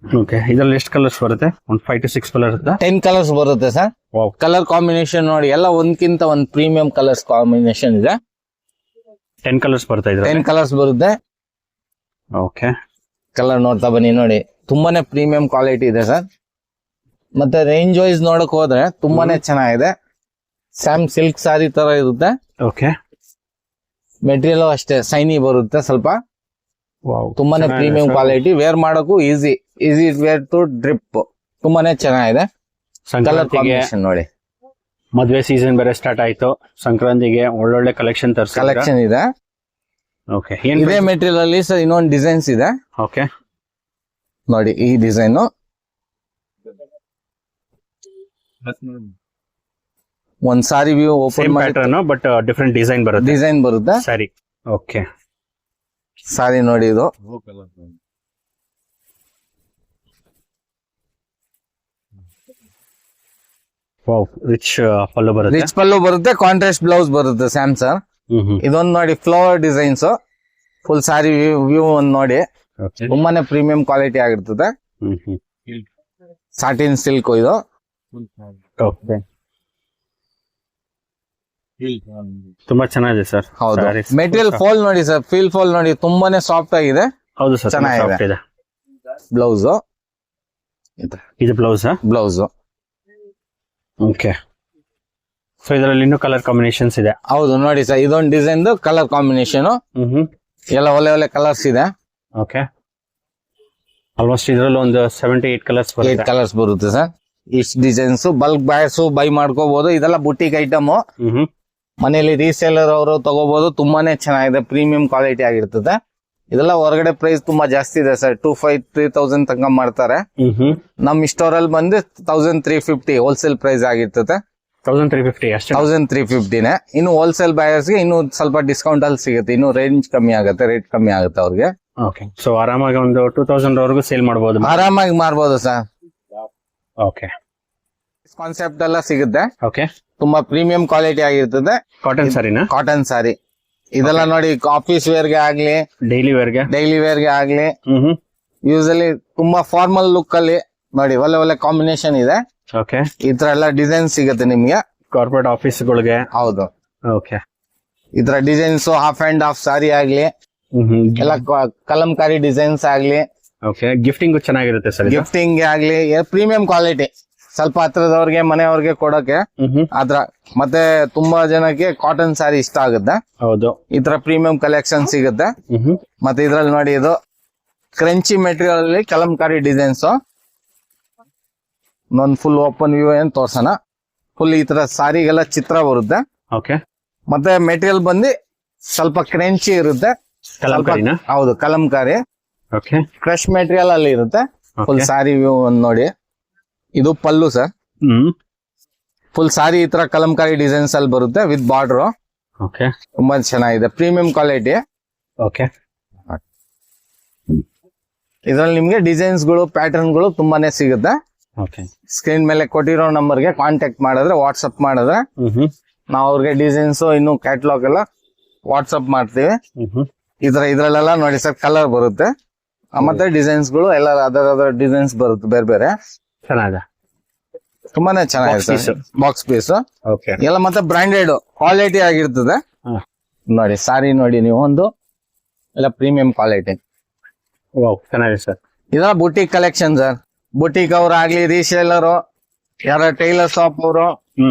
ಓಕೆ. ಇದ್ರಲ್ಲಿ ಎಷ್ಟು ಕಲರ್ಸ್ ಬರುತ್ತೆ? ಒಂದು 5 to 6 ಕಲರ್ ಇರುತ್ತೆ. 10 ಕಲರ್ಸ್ ಬರುತ್ತೆ ಸರ್. ವಾವ್. ಕಲರ್ ಕಾಂಬಿನೇಷನ್ ನೋಡಿ, ಎಲ್ಲ ಒಂದ್ಕಿಂತ ಒಂದ್ ಪ್ರೀಮಿಯಂ ಕಲರ್ಸ್ ಕಾಂಬಿನೇಷನ್ ಇದೆ. 10 ಕಲರ್ಸ್ ಬರ್ತಾ ಇದ್ರೆ. 10 ಕಲರ್ಸ್ ಬರುತ್ತೆ. ಓಕೆ. ಕಲರ್ ನೋಡ್ತಾ ಬನ್ನಿ ನೋಡಿ, ತುಂಬಾನೇ ಪ್ರೀಮಿಯಂ ಕ್ವಾಲಿಟಿ ಇದೆ ಸರ್. ಮತ್ತೆ ರೇಂಜ್ ವೈಸ್ ನೋಡಕ್ ಹೋದ್ರೆ ತುಂಬಾನೇ ಚೆನ್ನಾಗಿದೆ. ಸ್ಯಾಮ್ ಸಿಲ್ಕ್ ಸಾರಿ ತರ ಇರುತ್ತೆ. ಓಕೆ. ಮೆಟೀರಿಯಲ್ ಅಷ್ಟೇ ಶೈನಿ ಬರುತ್ತೆ ಸ್ವಲ್ಪ. ವಾವ್. ತುಂಬಾನೇ ಪ್ರೀಮಿಯಂ ಕ್ವಾಲಿಟಿ, ವೇರ್ ಮಾಡೋಕು ಈಸಿ ವೇರ್ ಟು ಡ್ರಿಪ್. ತುಂಬಾನೇ ಚೆನ್ನಾಗಿದೆ. ಕಲರ್ ಸಂಕ್ರಾಂತಿಗೆ ಕಾಂಬಿನೇಷನ್ ನೋಡಿ, ಮದ್ವೆ ಸೀಸನ್ ಬೇರೆ ಸ್ಟಾರ್ಟ್ ಆಯ್ತು. ಸಂಕ್ರಾಂತಿಗೆ ಒಳ್ಳೊಳ್ಳೆ ಕಲೆಕ್ಷನ್ ತರ್ಸ. ಕಲೆಕ್ಷನ್ ಇದೆ. ಓಕೆ. ಏನ್ ಇದೇ ಮೆಟೀರಿಯಲ್ ಅಲ್ಲಿ ಸರ್ ಇನ್ನೊಂದು ಡಿಸೈನ್ಸ್ ಇದೆ ಓಕೆ. ನೋಡಿ. ಈ ಡಿಸೈನ್ ಒಂದ್ ಸಾರಿ ವ್ಯೂ ಓಪನ್ ಸೇಮ್ ಮಾಡಿ ಪ್ಯಾಟರ್ನ್ ಬಟ್ ಡಿಫ್ರೆಂಟ್ ಡಿಸೈನ್ ಬರುತ್ತೆ. ಡಿಸೈನ್ ಬರುತ್ತೆ. ಸರಿ. ಓಕೆ. ಸಾರಿ ನೋಡಿ, ಇದು ವಾವ್. ರಿಚ್ ಪಲ್ಲು ಬರುತ್ತೆ. ರಿಚ್ ಪಲ್ಲು ಬರುತ್ತೆ, ಕಾಂಟ್ರಾಸ್ಟ್ ಬ್ಲೌಸ್ ಬರುತ್ತೆ ಸ್ಯಾಮ್ ಸರ್. ಇದೊಂದು ನೋಡಿ ಫ್ಲವರ್ ಡಿಸೈನ್ಸ್, ಫುಲ್ ಸಾರಿ ವ್ಯೂ ಒಂದ್ ನೋಡಿ, ಓಕೆ. ತುಂಬಾನೇ ಪ್ರೀಮಿಯಂ ಕ್ವಾಲಿಟಿ ಆಗಿರ್ತದೆ. ಸಾಟಿನ್ ಸಿಲ್ಕ್ ಇದು. ಓಕೆ. ತುಂಬಾ ಚೆನ್ನಾಗಿದೆ ಸರ್. ಹೌದು. ಮೆಟೀರಿಯಲ್ ಫೋಲ್ ನೋಡಿ ಸರ್, ಫೀಲ್ ಫೋಲ್ ನೋಡಿ, ತುಂಬಾನೇ ಸಾಫ್ಟ್ ಆಗಿದೆ. ಹೌದು ಸರ್, ಚೆನ್ನಾಗಿದೆ. ಸಾಫ್ಟ್ ಇದೆ. ಬ್ಲೌಸ್ ಇದು ಬ್ಲೌಸ್. Blouse okay. ಸೊ ಇದರಲ್ಲಿ ಇನ್ನೂ ಕಲರ್ ಕಾಂಬಿನೇಷನ್ಸ್ ಇದೆ. ಹೌದು ನೋಡಿ ಸರ್, ಇದೊಂದು ಡಿಸೈನ್ ಕಲರ್ ಕಾಂಬಿನೇಷನ್ ಎಲ್ಲ ಒಳ್ಳೆ ಒಳ್ಳೆ ಕಲರ್ಸ್ ಇದೆ. ಓಕೆ. ಆಲ್ಮೋಸ್ಟ್ ಇದರಲ್ಲಿ ಒಂದು 7 to 8 ಕಲರ್ಸ್ 8 ಬರುತ್ತೆ. ಕಲರ್ಸ್ ಬರುತ್ತೆ ಸರ್. ಇಷ್ಟು ಡಿಸೈನ್ಸ್ ಬಲ್ಕ್ ಬಾಯ್ಸ್ ಬೈ ಮಾಡ್ಕೋಬಹುದು. ಇದೆಲ್ಲ ಬುಟಿಕ್ ಐಟಮ್, ಮನೆಯಲ್ಲಿ ರೀಸೇಲರ್ ಅವರು ತಗೋಬಹುದು. ತುಂಬಾನೇ ಚೆನ್ನಾಗಿದೆ, ಪ್ರೀಮಿಯಂ ಕ್ವಾಲಿಟಿ ಆಗಿರ್ತದೆ. ಇದೆಲ್ಲ ಹೊರಗಡೆ ಪ್ರೈಸ್ ತುಂಬಾ ಜಾಸ್ತಿ ಇದೆ ಸರ್, 2,500-3,000 ತನಕ ಮಾಡ್ತಾರೆ. ನಮ್ ಸ್ಟೋರ್ ಅಲ್ಲಿ ಬಂದು 1,350 ಹೋಲ್ಸೇಲ್ ಪ್ರೈಸ್ ಆಗಿರ್ತದೆ. 1,350 ಅಷ್ಟೇ. 1,350ನೇ. ಇನ್ನು ಹೋಲ್ಸೇಲ್ ಬಯರ್ಸ್ ಗೆ ಇನ್ನು ಸ್ವಲ್ಪ ಡಿಸ್ಕೌಂಟ್ ಅಲ್ಲಿ ಸಿಗುತ್ತೆ, ಇನ್ನು ರೇಂಜ್ ಕಮ್ಮಿ ಆಗುತ್ತೆ, ರೇಟ್ ಕಮ್ಮಿ ಆಗುತ್ತೆ ಅವ್ರಿಗೆ. ಓಕೆ. ಸೊ ಆರಾಮಾಗಿ ಒಂದು 2,000 ವರೆಗೂ ಸೇಲ್ ಮಾಡಬಹುದು. ಆರಾಮಾಗಿ ಮಾರ್ಬೋದು ಸರ್. ಓಕೆ. ಕಾನ್ಸೆಪ್ಟ್ ಎಲ್ಲ ಸಿಗುತ್ತೆ, ಓಕೆ. ತುಂಬಾ ಪ್ರೀಮಿಯಂ ಕ್ವಾಲಿಟಿ ಆಗಿರ್ತದೆ. ಕಾಟನ್ ಸಾರಿನಾ? ಕಾಟನ್ ಸಾರಿ ಇದೆಲ್ಲ ನೋಡಿ, ಆಫೀಸ್ ವೇರ್ ಗೆ ಆಗ್ಲಿ, ಡೈಲಿ ವೇರ್ಗೆ. ಡೈಲಿ ವೇರ್ ಗೆ ಆಗ್ಲಿ, ಯೂಸಲಿ ತುಂಬಾ ಫಾರ್ಮಲ್ ಲುಕ್ ಅಲ್ಲಿ ನೋಡಿ, ಒಳ್ಳೆ ಒಳ್ಳೆ ಕಾಂಬಿನೇಷನ್ ಇದೆ. ಓಕೆ. ಈ ತರ ಎಲ್ಲ ಡಿಸೈನ್ ಸಿಗುತ್ತೆ ನಿಮ್ಗೆ. ಕಾರ್ಪೊರೇಟ್ ಆಫೀಸ್ಗಳಿಗೆ. ಹೌದು. ಓಕೆ. ಈ ತರ ಡಿಸೈನ್ಸ್ ಹಾಫ್ ಅಂಡ್ ಹಾಫ್ ಸಾರಿ ಆಗ್ಲಿ, ಎಲ್ಲ ಕಲಂಕಾರಿ ಡಿಸೈನ್ಸ್ ಆಗ್ಲಿ, ಓಕೆ. ಗಿಫ್ಟಿಂಗ್ ಚೆನ್ನಾಗಿರುತ್ತೆ ಸರ್. ಗಿಫ್ಟಿಂಗ್ ಆಗ್ಲಿ, ಪ್ರೀಮಿಯಂ ಕ್ವಾಲಿಟಿ. ಸ್ವಲ್ಪ ಹತ್ರದವ್ರಿಗೆ ಮನೆಯವ್ರಿಗೆ ಕೊಡೋಕೆ ಆತರ. ಮತ್ತೆ ತುಂಬಾ ಜನಕ್ಕೆ ಕಾಟನ್ ಸಾರಿ ಇಷ್ಟ ಆಗುತ್ತೆ. ಹೌದು. ಈ ತರ ಪ್ರೀಮಿಯಂ ಕಲೆಕ್ಷನ್ ಸಿಗುತ್ತೆ. ಮತ್ತೆ ಇದ್ರಲ್ಲಿ ನೋಡಿ, ಇದು ಕ್ರಂಚಿ ಮೆಟೀರಿಯಲ್ ಅಲ್ಲಿ ಕಲಂಕಾರಿ ಡಿಸೈನ್ಸ್. ಒಂದು ಫುಲ್ ಓಪನ್ ವ್ಯೂ ಏನ್ ತೋರ್ಸೋಣ. ಫುಲ್ ಈ ತರ ಸಾರಿಗೆಲ್ಲ ಚಿತ್ರ ಬರುತ್ತೆ. ಓಕೆ. ಮತ್ತೆ ಮೆಟೀರಿಯಲ್ ಬಂದು ಸ್ವಲ್ಪ ಕ್ರಂಚಿ ಇರುತ್ತೆ. ಕಲಂಕಾರಿನಾ? ಹೌದು, ಕಲಂಕಾರಿ. ಓಕೆ. ಕ್ರಶ್ ಮೆಟೀರಿಯಲ್ ಅಲ್ಲಿ ಇರುತ್ತೆ. ಫುಲ್ ಸಾರಿ ವ್ಯೂ ಒಂದು ನೋಡಿ. ಇದು ಪಲ್ಲು ಸರ್. ಫುಲ್ ಸಾರಿ ಈ ತರ ಕಲಂಕಾರಿ ಡಿಸೈನ್ಸ್ ಅಲ್ಲಿ ಬರುತ್ತೆ ವಿತ್ ಬಾರ್ಡರ್. ಓಕೆ. ತುಂಬಾ ಚೆನ್ನಾಗಿದೆ, ಪ್ರೀಮಿಯಂ ಕ್ವಾಲಿಟಿ. ಓಕೆ. ಇದ್ರಲ್ಲಿ ನಿಮ್ಗೆ ಡಿಸೈನ್ಸ್ ಗಳು, ಪ್ಯಾಟರ್ನ್ ಗಳು ತುಂಬಾನೇ ಸಿಗುತ್ತೆ. ಓಕೆ. ಸ್ಕ್ರೀನ್ ಮೇಲೆ ಕೊಟ್ಟಿರೋ ನಂಬರ್ಗೆ ಕಾಂಟ್ಯಾಕ್ಟ್ ಮಾಡಿದ್ರೆ, ವಾಟ್ಸ್ಆಪ್ ಮಾಡಿದ್ರೆ ನಾವು ಅವ್ರಿಗೆ ಡಿಸೈನ್ಸ್ ಇನ್ನು ಕ್ಯಾಟಲಾಗ್ ಎಲ್ಲ ವಾಟ್ಸ್ಆಪ್ ಮಾಡ್ತೀವಿ. ಇದ್ರಲ್ಲೆಲ್ಲ ನೋಡಿ ಸರ್, ಕಲರ್ ಬರುತ್ತೆ. ಮತ್ತೆ ಡಿಸೈನ್ಸ್ ಗಳು ಎಲ್ಲ ಅದರ ಡಿಸೈನ್ಸ್ ಬರುತ್ತೆ ಬೇರೆ ಬೇರೆ. ಚೆನ್ನಾಗಿದೆ, ತುಂಬಾನೇ ಚೆನ್ನಾಗಿದೆ. Box piece okay. ಎಲ್ಲ ಮತ್ತೆ ಬ್ರಾಂಡೆಡ್ ಕ್ವಾಲಿಟಿ ಆಗಿರ್ತದೆ. ನೋಡಿ ಸಾರಿ ನೋಡಿ ನೀವು, ಒಂದು ಎಲ್ಲ ಪ್ರೀಮಿಯಂ ಕ್ವಾಲಿಟಿ. ವಾವ್, ಚೆನ್ನಾಗಿದೆ ಸರ್. ಇದೆಲ್ಲ ಬುಟಿಕ್ ಕಲೆಕ್ಷನ್ ಸರ್. ಬುಟಿಕ್ ಅವ್ರು ಆಗ್ಲಿ, ರೀಸೇಲರ್, ಯಾರ ಟೈಲರ್ ಶಾಪ್ ಅವರು,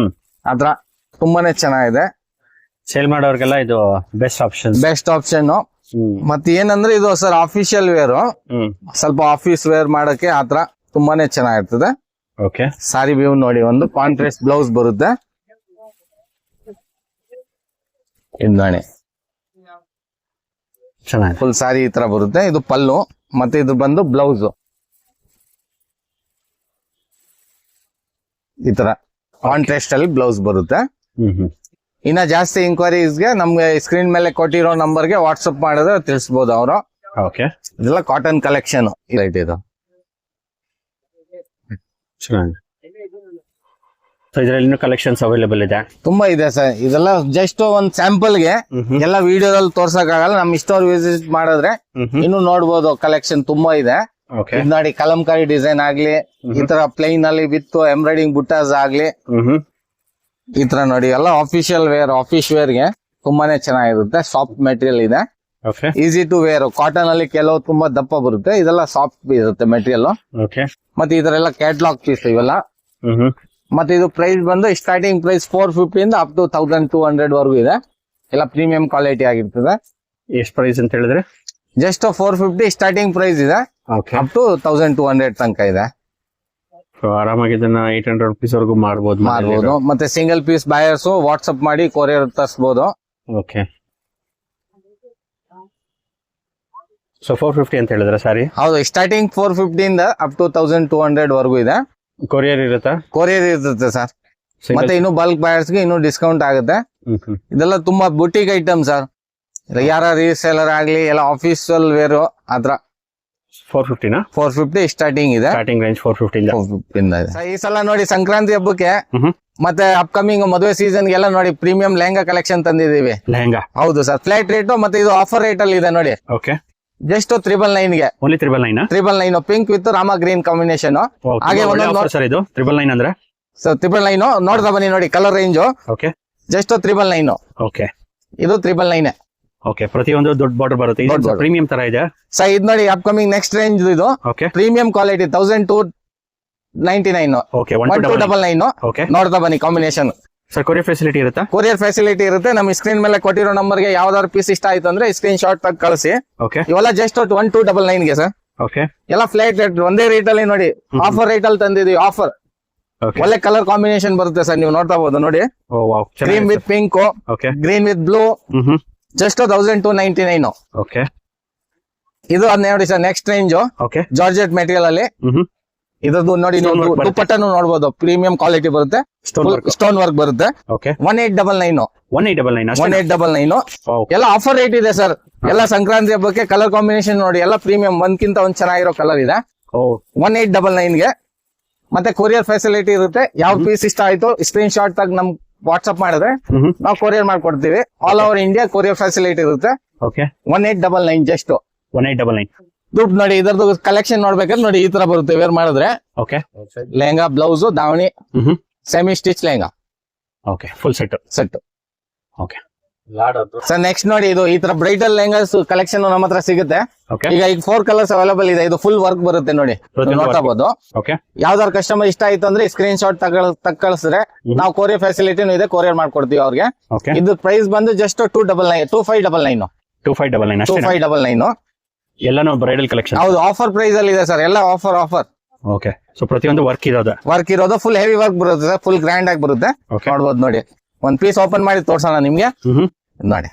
ಆತರ ತುಂಬಾನೇ ಚೆನ್ನಾಗಿದೆ. ಸೇಲ್ ಮಾಡೋರ್ಗೆಲ್ಲ ಇದು ಬೆಸ್ಟ್ ಆಪ್ಷನ್. Best option. ಮತ್ತೆ ಏನಂದ್ರೆ ಇದು ಸರ್ ಆಫೀಷಿಯಲ್ ವೇರ್, ಸ್ವಲ್ಪ ಆಫೀಸ್ ವೇರ್ ಮಾಡಕ್ಕೆ ಆತರ ತುಂಬಾನೇ ಚೆನ್ನಾಗಿರ್ತದೆ. ಓಕೆ. ಸಾರಿ ವ್ಯೂ ನೋಡಿ, ಒಂದು ಕಾಂಟ್ರಾಸ್ಟ್ ಬ್ಲೌಸ್ ಬರುತ್ತೆ. ಇದು ನೋಡಿ, ಚೆನ್ನಾಗಿದೆ. ಫುಲ್ ಸಾರಿ ಈ ತರ ಬರುತ್ತೆ. ಇದು ಪಲ್ಲು, ಮತ್ತೆ ಇದು ಬಂದು ಬ್ಲೌಸ್. ಈ ತರ ಕಾಂಟ್ರಾಸ್ಟ್ ಅಲ್ಲಿ ಬ್ಲೌಸ್ ಬರುತ್ತೆ. ಇನ್ನ ಜಾಸ್ತಿ ಇಂಕ್ವೈರೀಸ್ಗೆ ನಮ್ಗೆ ಸ್ಕ್ರೀನ್ ಮೇಲೆ ಕೊಟ್ಟಿರೋ ನಂಬರ್ಗೆ ವಾಟ್ಸಪ್ ಮಾಡಿದ್ರೆ ತಿಳಿಸ್ಬೋದು ಅವರು. ಓಕೆ, ಇದೆಲ್ಲ ಕಾಟನ್ ಕಲೆಕ್ಷನ್ ರೈಟ್ ಇದು. ಚೆನ್ನಾಗಿ. ಸೊ ಇದರಲ್ಲಿ ಇನ್ನೂ ಕಲೆಕ್ಷನ್ಸ್ ಅವೈಲೇಬಲ್ ಇದೆ. ತುಂಬಾ ಇದೆ ಸರ್. ಇದೆಲ್ಲ ಜಸ್ಟ್ ಒಂದ್ ಸ್ಯಾಂಪಲ್ಗೆ ಎಲ್ಲ ವಿಡಿಯೋದಲ್ಲಿ ತೋರ್ಸಕ್ ಆಗಲ್ಲ. ನಮ್ ಸ್ಟೋರ್ ವಿಸಿಟ್ ಮಾಡಿದ್ರೆ ಇನ್ನು ನೋಡ್ಬೋದು. ಕಲೆಕ್ಷನ್ ತುಂಬಾ ಇದೆ. ಓಕೆ, ಇದ್ ನೋಡಿ ಕಲಂಕಾರಿ ಡಿಸೈನ್ ಆಗ್ಲಿ, ಈ ತರ ಪ್ಲೈನ್ ಅಲ್ಲಿ ವಿತ್ ಎಂಬ್ರಾಯ್ಡಿಂಗ್ ಬುಟ್ಟಾಸ್ ಆಗ್ಲಿ, ಈ ತರ ನೋಡಿ ಎಲ್ಲ ಆಫೀಶಿಯಲ್ ವೇರ್, ಆಫೀಸ್ ವೇರ್ ಗೆ ತುಂಬಾನೇ ಚೆನ್ನಾಗಿರುತ್ತೆ. ಸಾಫ್ಟ್ ಮೆಟೀರಿಯಲ್ ಇದೆ, okay, easy to wear. Cotton ಅಲ್ಲಿ ಕೆಲವು ತುಂಬಾ ದಪ್ಪ ಬರುತ್ತೆ, ಇದೆಲ್ಲ ಸಾಫ್ಟ್ ಇರುತ್ತೆ ಮೆಟೀರಿಯಲ್. ಓಕೆ, ಮತ್ತೆ ಈ ತರ ಎಲ್ಲ ಕ್ಯಾಟ್ಲಾಗ್ ಪೀಸ್ ಇವೆಲ್ಲ. ಮತ್ತೆ ಇದು ಪ್ರೈಸ್ ಬಂದು ಸ್ಟಾರ್ಟಿಂಗ್ ಪ್ರೈಸ್ 450 ಇಂದ ಅಪ್ ಟು 1200 ವರೆಗೂ ಇದೆ. ಎಲ್ಲ ಪ್ರೀಮಿಯಂ ಕ್ವಾಲಿಟಿ ಆಗಿರ್ತದೆ. ಎಷ್ಟು ಪ್ರೈಸ್ ಅಂತ ಹೇಳಿದ್ರೆ? ಜಸ್ಟ್ 450 ಸ್ಟಾರ್ಟಿಂಗ್ ಪ್ರೈಸ್ ಇದೆ, ಓಕೆ, ಅಪ್ ಟು 1200 ತನಕ ಇದೆ. ಸೊ ಆರಾಮಾಗಿ ಇದನ್ನ 800 rupees ವರೆಗೂ ಮಾಡ್ಬೋದು. ಮತ್ತೆ ಸಿಂಗಲ್ ಪೀಸ್ ಬಾಯರ್ಸ್ ವಾಟ್ಸ್ಆಪ್ ಮಾಡಿ ಕೊರಿಯರ್ ತರಿಸಬಹುದು. ಓಕೆ, ಸೊ 450 ಅಂತ ಹೇಳಿದ್ರೆ ಸಾರಿ? ಹೌದು, ಸ್ಟಾರ್ಟಿಂಗ್ 450 ಇಂದ ಅಪ್ ಟು 1200 ವರೆಗೂ ಇದೆ. ಕೊರಿಯರ್ ಇರುತ್ತಾ? ಕೊರಿಯರ್ ಇರುತ್ತೆ ಸರ್. ಮತ್ತೆ ಇನ್ನು ಬಲ್ಕ್ ಬಾಯರ್ಸ್ ಗೆ ಇನ್ನೂ ಡಿಸ್ಕೌಂಟ್ ಆಗುತ್ತೆ. ಇದೆಲ್ಲ ತುಂಬಾ ಬುಟಿಕ್ ಐಟಮ್ ಸರ್. ಯಾರ ರೀಸೇಲರ್ ಆಗ್ಲಿ, ಎಲ್ಲ ಆಫೀಸಲ್ ವೇರ್ ಆತರ 450 ನಾ? 450 ಸ್ಟಾರ್ಟಿಂಗ್ ಇದೆ. ಸ್ಟಾರ್ಟಿಂಗ್ ರೇಂಜ್ 450 ಇಂದ. 450 ಇಂದ ಇದೆ. ಈ ಸಲ ನೋಡಿ ಸಂಕ್ರಾಂತಿ ಹಬ್ಬಕ್ಕೆ ಮತ್ತೆ ಅಪ್ಕಮಿಂಗ್ ಮದುವೆ ಸೀಸನ್ ಗೆಲ್ಲ ನೋಡಿ ಪ್ರೀಮಿಯಂ ಲೆಹಂಗಾ ಕಲೆಕ್ಷನ್ ತಂದಿದೀವಿ. ಲೆಹಂಗಾ? ಹೌದು ಸರ್, ಫ್ಲಾಟ್ ರೇಟ್. ಮತ್ತೆ ಇದು ಆಫರ್ ರೇಟ್ ಅಲ್ಲಿ ಇದೆ ನೋಡಿ. ಓಕೆ, ಜಸ್ಟ್ 999 ಗೆ. Only 999? 999 pink with Rama green combination. ಹಾಗೆ ಸರ್ ಇದು 999 ಅಂದ್ರೆ? ಸರ್ 999 ನೋಡ್ತಾ ಬನ್ನಿ ನೋಡಿ colour range. Okay, just 999. Okay, ಇದು 999. ಓಕೆ, ಪ್ರತಿಯೊಂದು ದೊಡ್ಡ ಬಾರ್ಡರ್ ಬರುತ್ತೆ. ಪ್ರೀಮಿಯಂ ತರ ಇದೆ ಸರ್. ಇದು ನೋಡಿ ಅಪ್ಕಮಿಂಗ್ ನೆಕ್ಸ್ಟ್ ರೇಂಜ್ ಇದು. Okay, premium quality 1299. Okay, 1299. Okay, ನೋಡ್ತಾ ಬನ್ನಿ ಕಾಂಬಿನೇಷನ್. ಸರ್ ಕೊರಿಯರ್ ಫೆಸಿಲಿಟಿ ಇರುತ್ತಾ? ಕೊರಿಯರ್ ಫೆಸಿಲಿಟಿ ಇರುತ್ತೆ. ನಮ್ ಸ್ಕ್ರೀನ್ ಮೇಲೆ ಕೊಟ್ಟಿರೋ ನಂಬರ್ಗೆ ಯಾವ್ದಾದ್ರು ಪೀಸ್ ಇಷ್ಟ ಆಯ್ತು ಅಂದ್ರೆ ಸ್ಕ್ರೀನ್ ಶಾಟ್ ತೆಗೆದು ಕಳಿಸಿ. ಓಕೆ, ಇವೆಲ್ಲ ಜಸ್ಟ್ 1299 ಗೆ ಸರ್. ಓಕೆ, ಎಲ್ಲ ಫ್ಲಾಟ್ ರೇಟ್ ಒಂದೇ ರೇಟ್ ಅಲ್ಲಿ ನೋಡಿ. ಆಫರ್ ರೇಟ್ ಅಲ್ಲಿ ತಂದಿದೀವಿ. ಆಫರ್ ಒಳ್ಳೆ ಕಲರ್ ಕಾಂಬಿನೇಷನ್ ಬರುತ್ತೆ ಸರ್. ನೀವು ನೋಡ್ತಾ ಹೋದು ನೋಡಿ. Cream with pink, okay, green with blue. Just 1299. Okay, ಇದು ಅದ್ ನೋಡಿ sir next range. Okay, georgette material ಅಲ್ಲಿ ಇದ್ರದ್ದು ನೋಡಿ. ದುಪ್ಪಟ್ಟನು ನೋಡಬಹುದು, ಪ್ರೀಮಿಯಂ ಕ್ವಾಲಿಟಿ ಬರುತ್ತೆ. ಸ್ಟೋನ್ ವರ್ಕ್ ಬರುತ್ತೆ. ಓಕೆ, 1899. 1899 ಎಲ್ಲ ಆಫರ್ ರೇಟ್ ಇದೆ ಸರ್. ಎಲ್ಲ ಸಂಕ್ರಾಂತಿ ಹಬ್ಬಕ್ಕೆ ಕಲರ್ ಕಾಂಬಿನೇಷನ್ ನೋಡಿ. ಎಲ್ಲ ಪ್ರೀಮಿಯಂ, ಒಂದ್ಕಿಂತ ಒಂದ್ ಚೆನ್ನಾಗಿರೋ ಕಲರ್ ಇದೆ. 1899 ಗೆ. ಮತ್ತೆ ಕೊರಿಯರ್ ಫೆಸಿಲಿಟಿ ಇರುತ್ತೆ. ಯಾವ ಪೀಸ್ ಇಷ್ಟ ಆಯ್ತು ಸ್ಕ್ರೀನ್ ಶಾಟ್ ತೆಗೆದು ನಮ್ ವಾಟ್ಸ್ಆಪ್ ಮಾಡಿದ್ರೆ ನಾವು ಕೊರಿಯರ್ ಮಾಡ್ಕೊಡ್ತೀವಿ. All over India courier facility ಇರುತ್ತೆ. Okay, 1899 just 1899. ದುಡ್ಡು ನೋಡಿ. ಇದರದ್ದು ಕಲೆಕ್ಷನ್ ನೋಡ್ಬೇಕಾದ್ರೆ ನೋಡಿ ಈ ತರ ಬರುತ್ತೆ ವೇರ್ ಮಾಡಿದ್ರೆ. Okay, lehenga, blouse, davani, semi stitch lehenga. Okay, full set. Okay sir next ನೋಡಿ ಇದು ಈ ತರ ಬ್ರೈಡಲ್ ಲೆಹಂಗಾಸ್ ಕಲೆಕ್ಷನ್ ನಮ್ಮ ಹತ್ರ ಸಿಗುತ್ತೆ. ಓಕೆ, ಈಗ 4 ಕಲರ್ಸ್ ಅವೈಲೇಬಲ್ ಇದೆ. ಇದು ಫುಲ್ ವರ್ಕ್ ಬರುತ್ತೆ ನೋಡಿ, ನೋಡ್ತಾ ಬಹುದು. ಓಕೆ, ಯಾವ್ದಾರು ಕಸ್ಟಮರ್ ಇಷ್ಟ ಆಯ್ತು ಅಂದ್ರೆ ಸ್ಕ್ರೀನ್ ಶಾಟ್ ತಗ ಕಳಿಸಿದ್ರೆ ನಾವು ಕೊರಿಯರ್ ಫೆಸಿಲಿಟಿನೂ ಇದೆ, ಕೊರಿಯರ್ ಮಾಡ್ಕೊಡ್ತೀವಿ ಅವ್ರಿಗೆ. ಓಕೆ, ಇದು ಪ್ರೈಸ್ ಬಂದು ಜಸ್ಟ್ 2599. 2599 ಎಲ್ಲಾನು ಬ್ರೈಡಲ್ ಕಲೆಕ್ಷನ್. ಹೌದು, ಆಫರ್ ಪ್ರೈಸ್ ಅಲ್ಲಿ ಇದೆ ಸರ್. ಎಲ್ಲ ಆಫರ್. ಓಕೆ, ಸೊ ಪ್ರತಿಯೊಂದು ವರ್ಕ್ ಇರೋದು ಫುಲ್ ಹೆವಿ ವರ್ಕ್ ಬರುತ್ತೆ ಸರ್. ಫುಲ್ ಗ್ರ್ಯಾಂಡ್ ಆಗಿ ಬರುತ್ತೆ. ನೋಡ್ಬೋದು ನೋಡಿ. ಒಂದ್ ಪೀಸ್ ಓಪನ್ ಮಾಡಿ ತೋರ್ಸೋಣ ನಿಮ್ಗೆ ನೋಡಿ.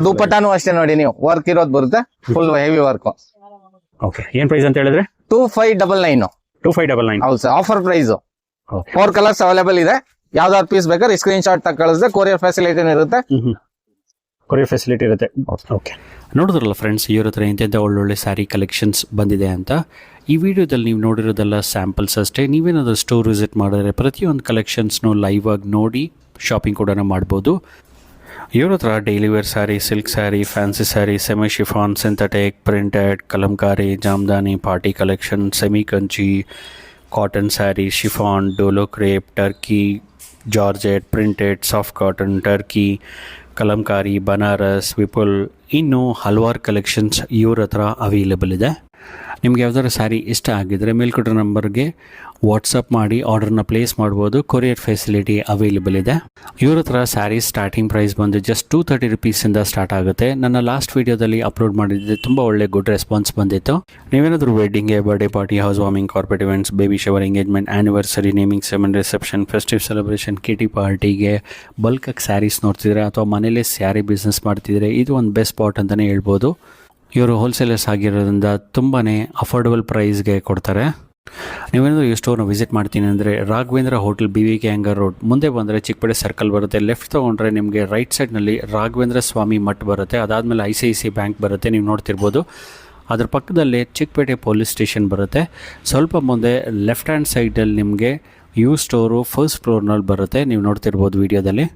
ದುಪ್ಪಟ್ಟಾನು ಅಷ್ಟೇ ನೋಡಿ, ನೀವು ವರ್ಕ್ ಇರೋದು ಬರುತ್ತೆ. Full heavy work. ಓಕೆ, ಏನ್ ಪ್ರೈಸ್ ಅಂತ ಹೇಳಿದ್ರೆ? 2599. 2599. ಹೌದು sir, offer price. 4 colours available ಇದೆ. ಯಾವ್ದಾದ್ರು ಪೀಸ್ ಬೇಕಾದ್ರೆ ಸ್ಕ್ರೀನ್ ಶಾಟ್ ತಗ ಕಳಿಸಿದ್ರೆ ಕೊರಿಯರ್ ಫೆಸಿಲಿಟಿ ಇರುತ್ತೆ. ಕೊರಿಯರ್ ಫೆಸಿಲಿಟಿ ಇರುತ್ತೆ. ಓಕೆ, ನೋಡಿದ್ರಲ್ಲ ಫ್ರೆಂಡ್ಸ್, ಇವ್ರ ಹತ್ರ ಇಂಥ ಒಳ್ಳೊಳ್ಳೆ ಸ್ಯಾರಿ ಕಲೆಕ್ಷನ್ಸ್ ಬಂದಿದೆ ಅಂತ. ಈ ವಿಡಿಯೋದಲ್ಲಿ ನೀವು ನೋಡಿರೋದೆಲ್ಲ ಸ್ಯಾಂಪಲ್ಸ್ ಅಷ್ಟೇ. ನೀವೇನಾದರೂ ಸ್ಟೋರ್ ವಿಸಿಟ್ ಮಾಡಿದ್ರೆ ಪ್ರತಿಯೊಂದು ಕಲೆಕ್ಷನ್ಸ್ನು ಲೈವ್ ಆಗಿ ನೋಡಿ ಶಾಪಿಂಗ್ ಕೂಡ ಮಾಡ್ಬೋದು. ಇವ್ರ ಹತ್ರ daily wear sari, silk sari, fancy sari, semi chiffon, synthetic, printed, Kalamkari, Jamdani, party collection, semi Kanchi, cotton sari, chiffon, ಡೋಲೋ crepe, Turkey, georgette, printed, soft cotton, Turkey, Kalamkari, Banaras, Vipul, ಇನ್ನೂ ಹಲವಾರು ಕಲೆಕ್ಷನ್ಸ್ ಇವ್ರ ಹತ್ರ ಅವೈಲೇಬಲ್ ಇದೆ. ನಿಮ್ಗೆ ಯಾವ್ದಾದ್ರು ಸ್ಯಾರಿ ಇಷ್ಟ ಆಗಿದ್ರೆ ಮೇಲ್ಕೊಟ್ಟಿರೋ ನಂಬರ್ಗೆ ವಾಟ್ಸಪ್ ಮಾಡಿ ಆರ್ಡರ್ನ ಪ್ಲೇಸ್ ಮಾಡ್ಬೋದು. ಕೊರಿಯರ್ ಫೆಸಿಲಿಟಿ ಅವೈಲೇಬಲ್ ಇದೆ. ಇವ್ರ ಹತ್ರ ಸ್ಯಾರಿ ಸ್ಟಾರ್ಟಿಂಗ್ ಪ್ರೈಸ್ ಬಂದು ಜಸ್ಟ್ 230 rupees ಸ್ಟಾರ್ಟ್ ಆಗುತ್ತೆ. ನನ್ನ ಲಾಸ್ಟ್ ವೀಡಿಯೋದಲ್ಲಿ ಅಪ್ಲೋಡ್ ಮಾಡಿದ್ದೆ, ತುಂಬ ಒಳ್ಳೆ ಗುಡ್ ರೆಸ್ಪಾನ್ಸ್ ಬಂದಿತ್ತು. ನೀವೇನಾದರೂ ವೆಡ್ಡಿಂಗ್ಗೆ, birthday party, house warming, corporate events, baby shower, engagement, anniversary, naming ceremony, reception, festive celebration, kitty ಪಾರ್ಟಿಗೆ ಬಲ್ಕಾಗಿ ಸ್ಯಾರೀಸ್ ನೋಡ್ತಿದ್ರೆ ಅಥವಾ ಮನೇಲೇ ಸ್ಯಾರಿ ಬಿಸ್ನೆಸ್ ಮಾಡ್ತಿದ್ರೆ ಇದು ಒಂದು ಬೆಸ್ಟ್ ಸ್ಪಾಟ್ ಅಂತಲೇ ಹೇಳ್ಬೋದು. ಇವರು ಹೋಲ್ಸೇಲರ್ಸ್ ಆಗಿರೋದ್ರಿಂದ ತುಂಬಾ ಅಫೋರ್ಡಬಲ್ ಪ್ರೈಸ್ಗೆ ಕೊಡ್ತಾರೆ. ನೀವೇನಾದರೂ ಈ ಸ್ಟೋರ್ನ ವಿಸಿಟ್ ಮಾಡ್ತೀನಿ ಅಂದರೆ Raghavendra hotel BVK Iyengar road ಮುಂದೆ ಬಂದರೆ ಚಿಕ್ಕಪೇಟೆ ಸರ್ಕಲ್ ಬರುತ್ತೆ. ಲೆಫ್ಟ್ ತೊಗೊಂಡ್ರೆ ನಿಮಗೆ ರೈಟ್ ಸೈಡ್ನಲ್ಲಿ ರಾಘವೇಂದ್ರ ಸ್ವಾಮಿ ಮಠ್ ಬರುತ್ತೆ. ಅದಾದಮೇಲೆ ICICI ಬ್ಯಾಂಕ್ ಬರುತ್ತೆ, ನೀವು ನೋಡ್ತಿರ್ಬೋದು. ಅದ್ರ ಪಕ್ಕದಲ್ಲೇ ಚಿಕ್ಕಪೇಟೆ ಪೊಲೀಸ್ ಸ್ಟೇಷನ್ ಬರುತ್ತೆ. ಸ್ವಲ್ಪ ಮುಂದೆ ಲೆಫ್ಟ್ ಹ್ಯಾಂಡ್ ಸೈಡಲ್ಲಿ ನಿಮಗೆ ಯು ಸ್ಟೋರು ಫಸ್ಟ್ ಫ್ಲೋರ್ನಲ್ಲಿ ಬರುತ್ತೆ, ನೀವು ನೋಡ್ತಿರ್ಬೋದು ವಿಡಿಯೋದಲ್ಲಿ.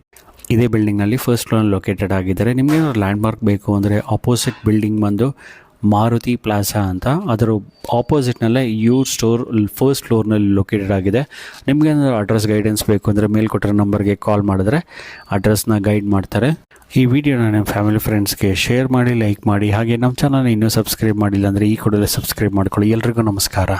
ಇದೇ ಬಿಲ್ಡಿಂಗ್ನಲ್ಲಿ ಫಸ್ಟ್ ಫ್ಲೋರ್ನಲ್ಲಿ ಲೊಕೇಟೆಡ್ ಆಗಿದ್ದಾರೆ. ನಿಮಗೆ ಲ್ಯಾಂಡ್ ಮಾರ್ಕ್ ಬೇಕು ಅಂದರೆ ಆಪೋಸಿಟ್ ಬಿಲ್ಡಿಂಗ್ ಬಂದು ಮಾರುತಿ ಪ್ಲಾಸಾ ಅಂತ, ಅದರ ಆಪೋಸಿಟ್ನಲ್ಲೇ ಯು ಸ್ಟೋರ್ ಫಸ್ಟ್ ಫ್ಲೋರ್ನಲ್ಲಿ ಲೊಕೇಟೆಡ್ ಆಗಿದೆ. ನಿಮಗೆ ಏನಾದರೂ ಅಡ್ರೆಸ್ ಗೈಡೆನ್ಸ್ ಬೇಕು ಅಂದರೆ ಮೇಲ್ಕೊಟ್ಟಿರೋ ನಂಬರ್ಗೆ ಕಾಲ್ ಮಾಡಿದ್ರೆ ಅಡ್ರೆಸ್ನ ಗೈಡ್ ಮಾಡ್ತಾರೆ. ಈ ವಿಡಿಯೋನ ನಿಮ್ಮ ಫ್ಯಾಮಿಲಿ ಫ್ರೆಂಡ್ಸ್ಗೆ ಶೇರ್ ಮಾಡಿ, ಲೈಕ್ ಮಾಡಿ. ಹಾಗೆ ನಮ್ಮ ಚಾನಲ್ನ ಇನ್ನೂ ಸಬ್ಸ್ಕ್ರೈಬ್ ಮಾಡಿಲ್ಲ ಅಂದರೆ ಈ ಕೂಡಲೇ ಸಬ್ಸ್ಕ್ರೈಬ್ ಮಾಡ್ಕೊಳ್ಳಿ. ಎಲ್ರಿಗೂ ನಮಸ್ಕಾರ.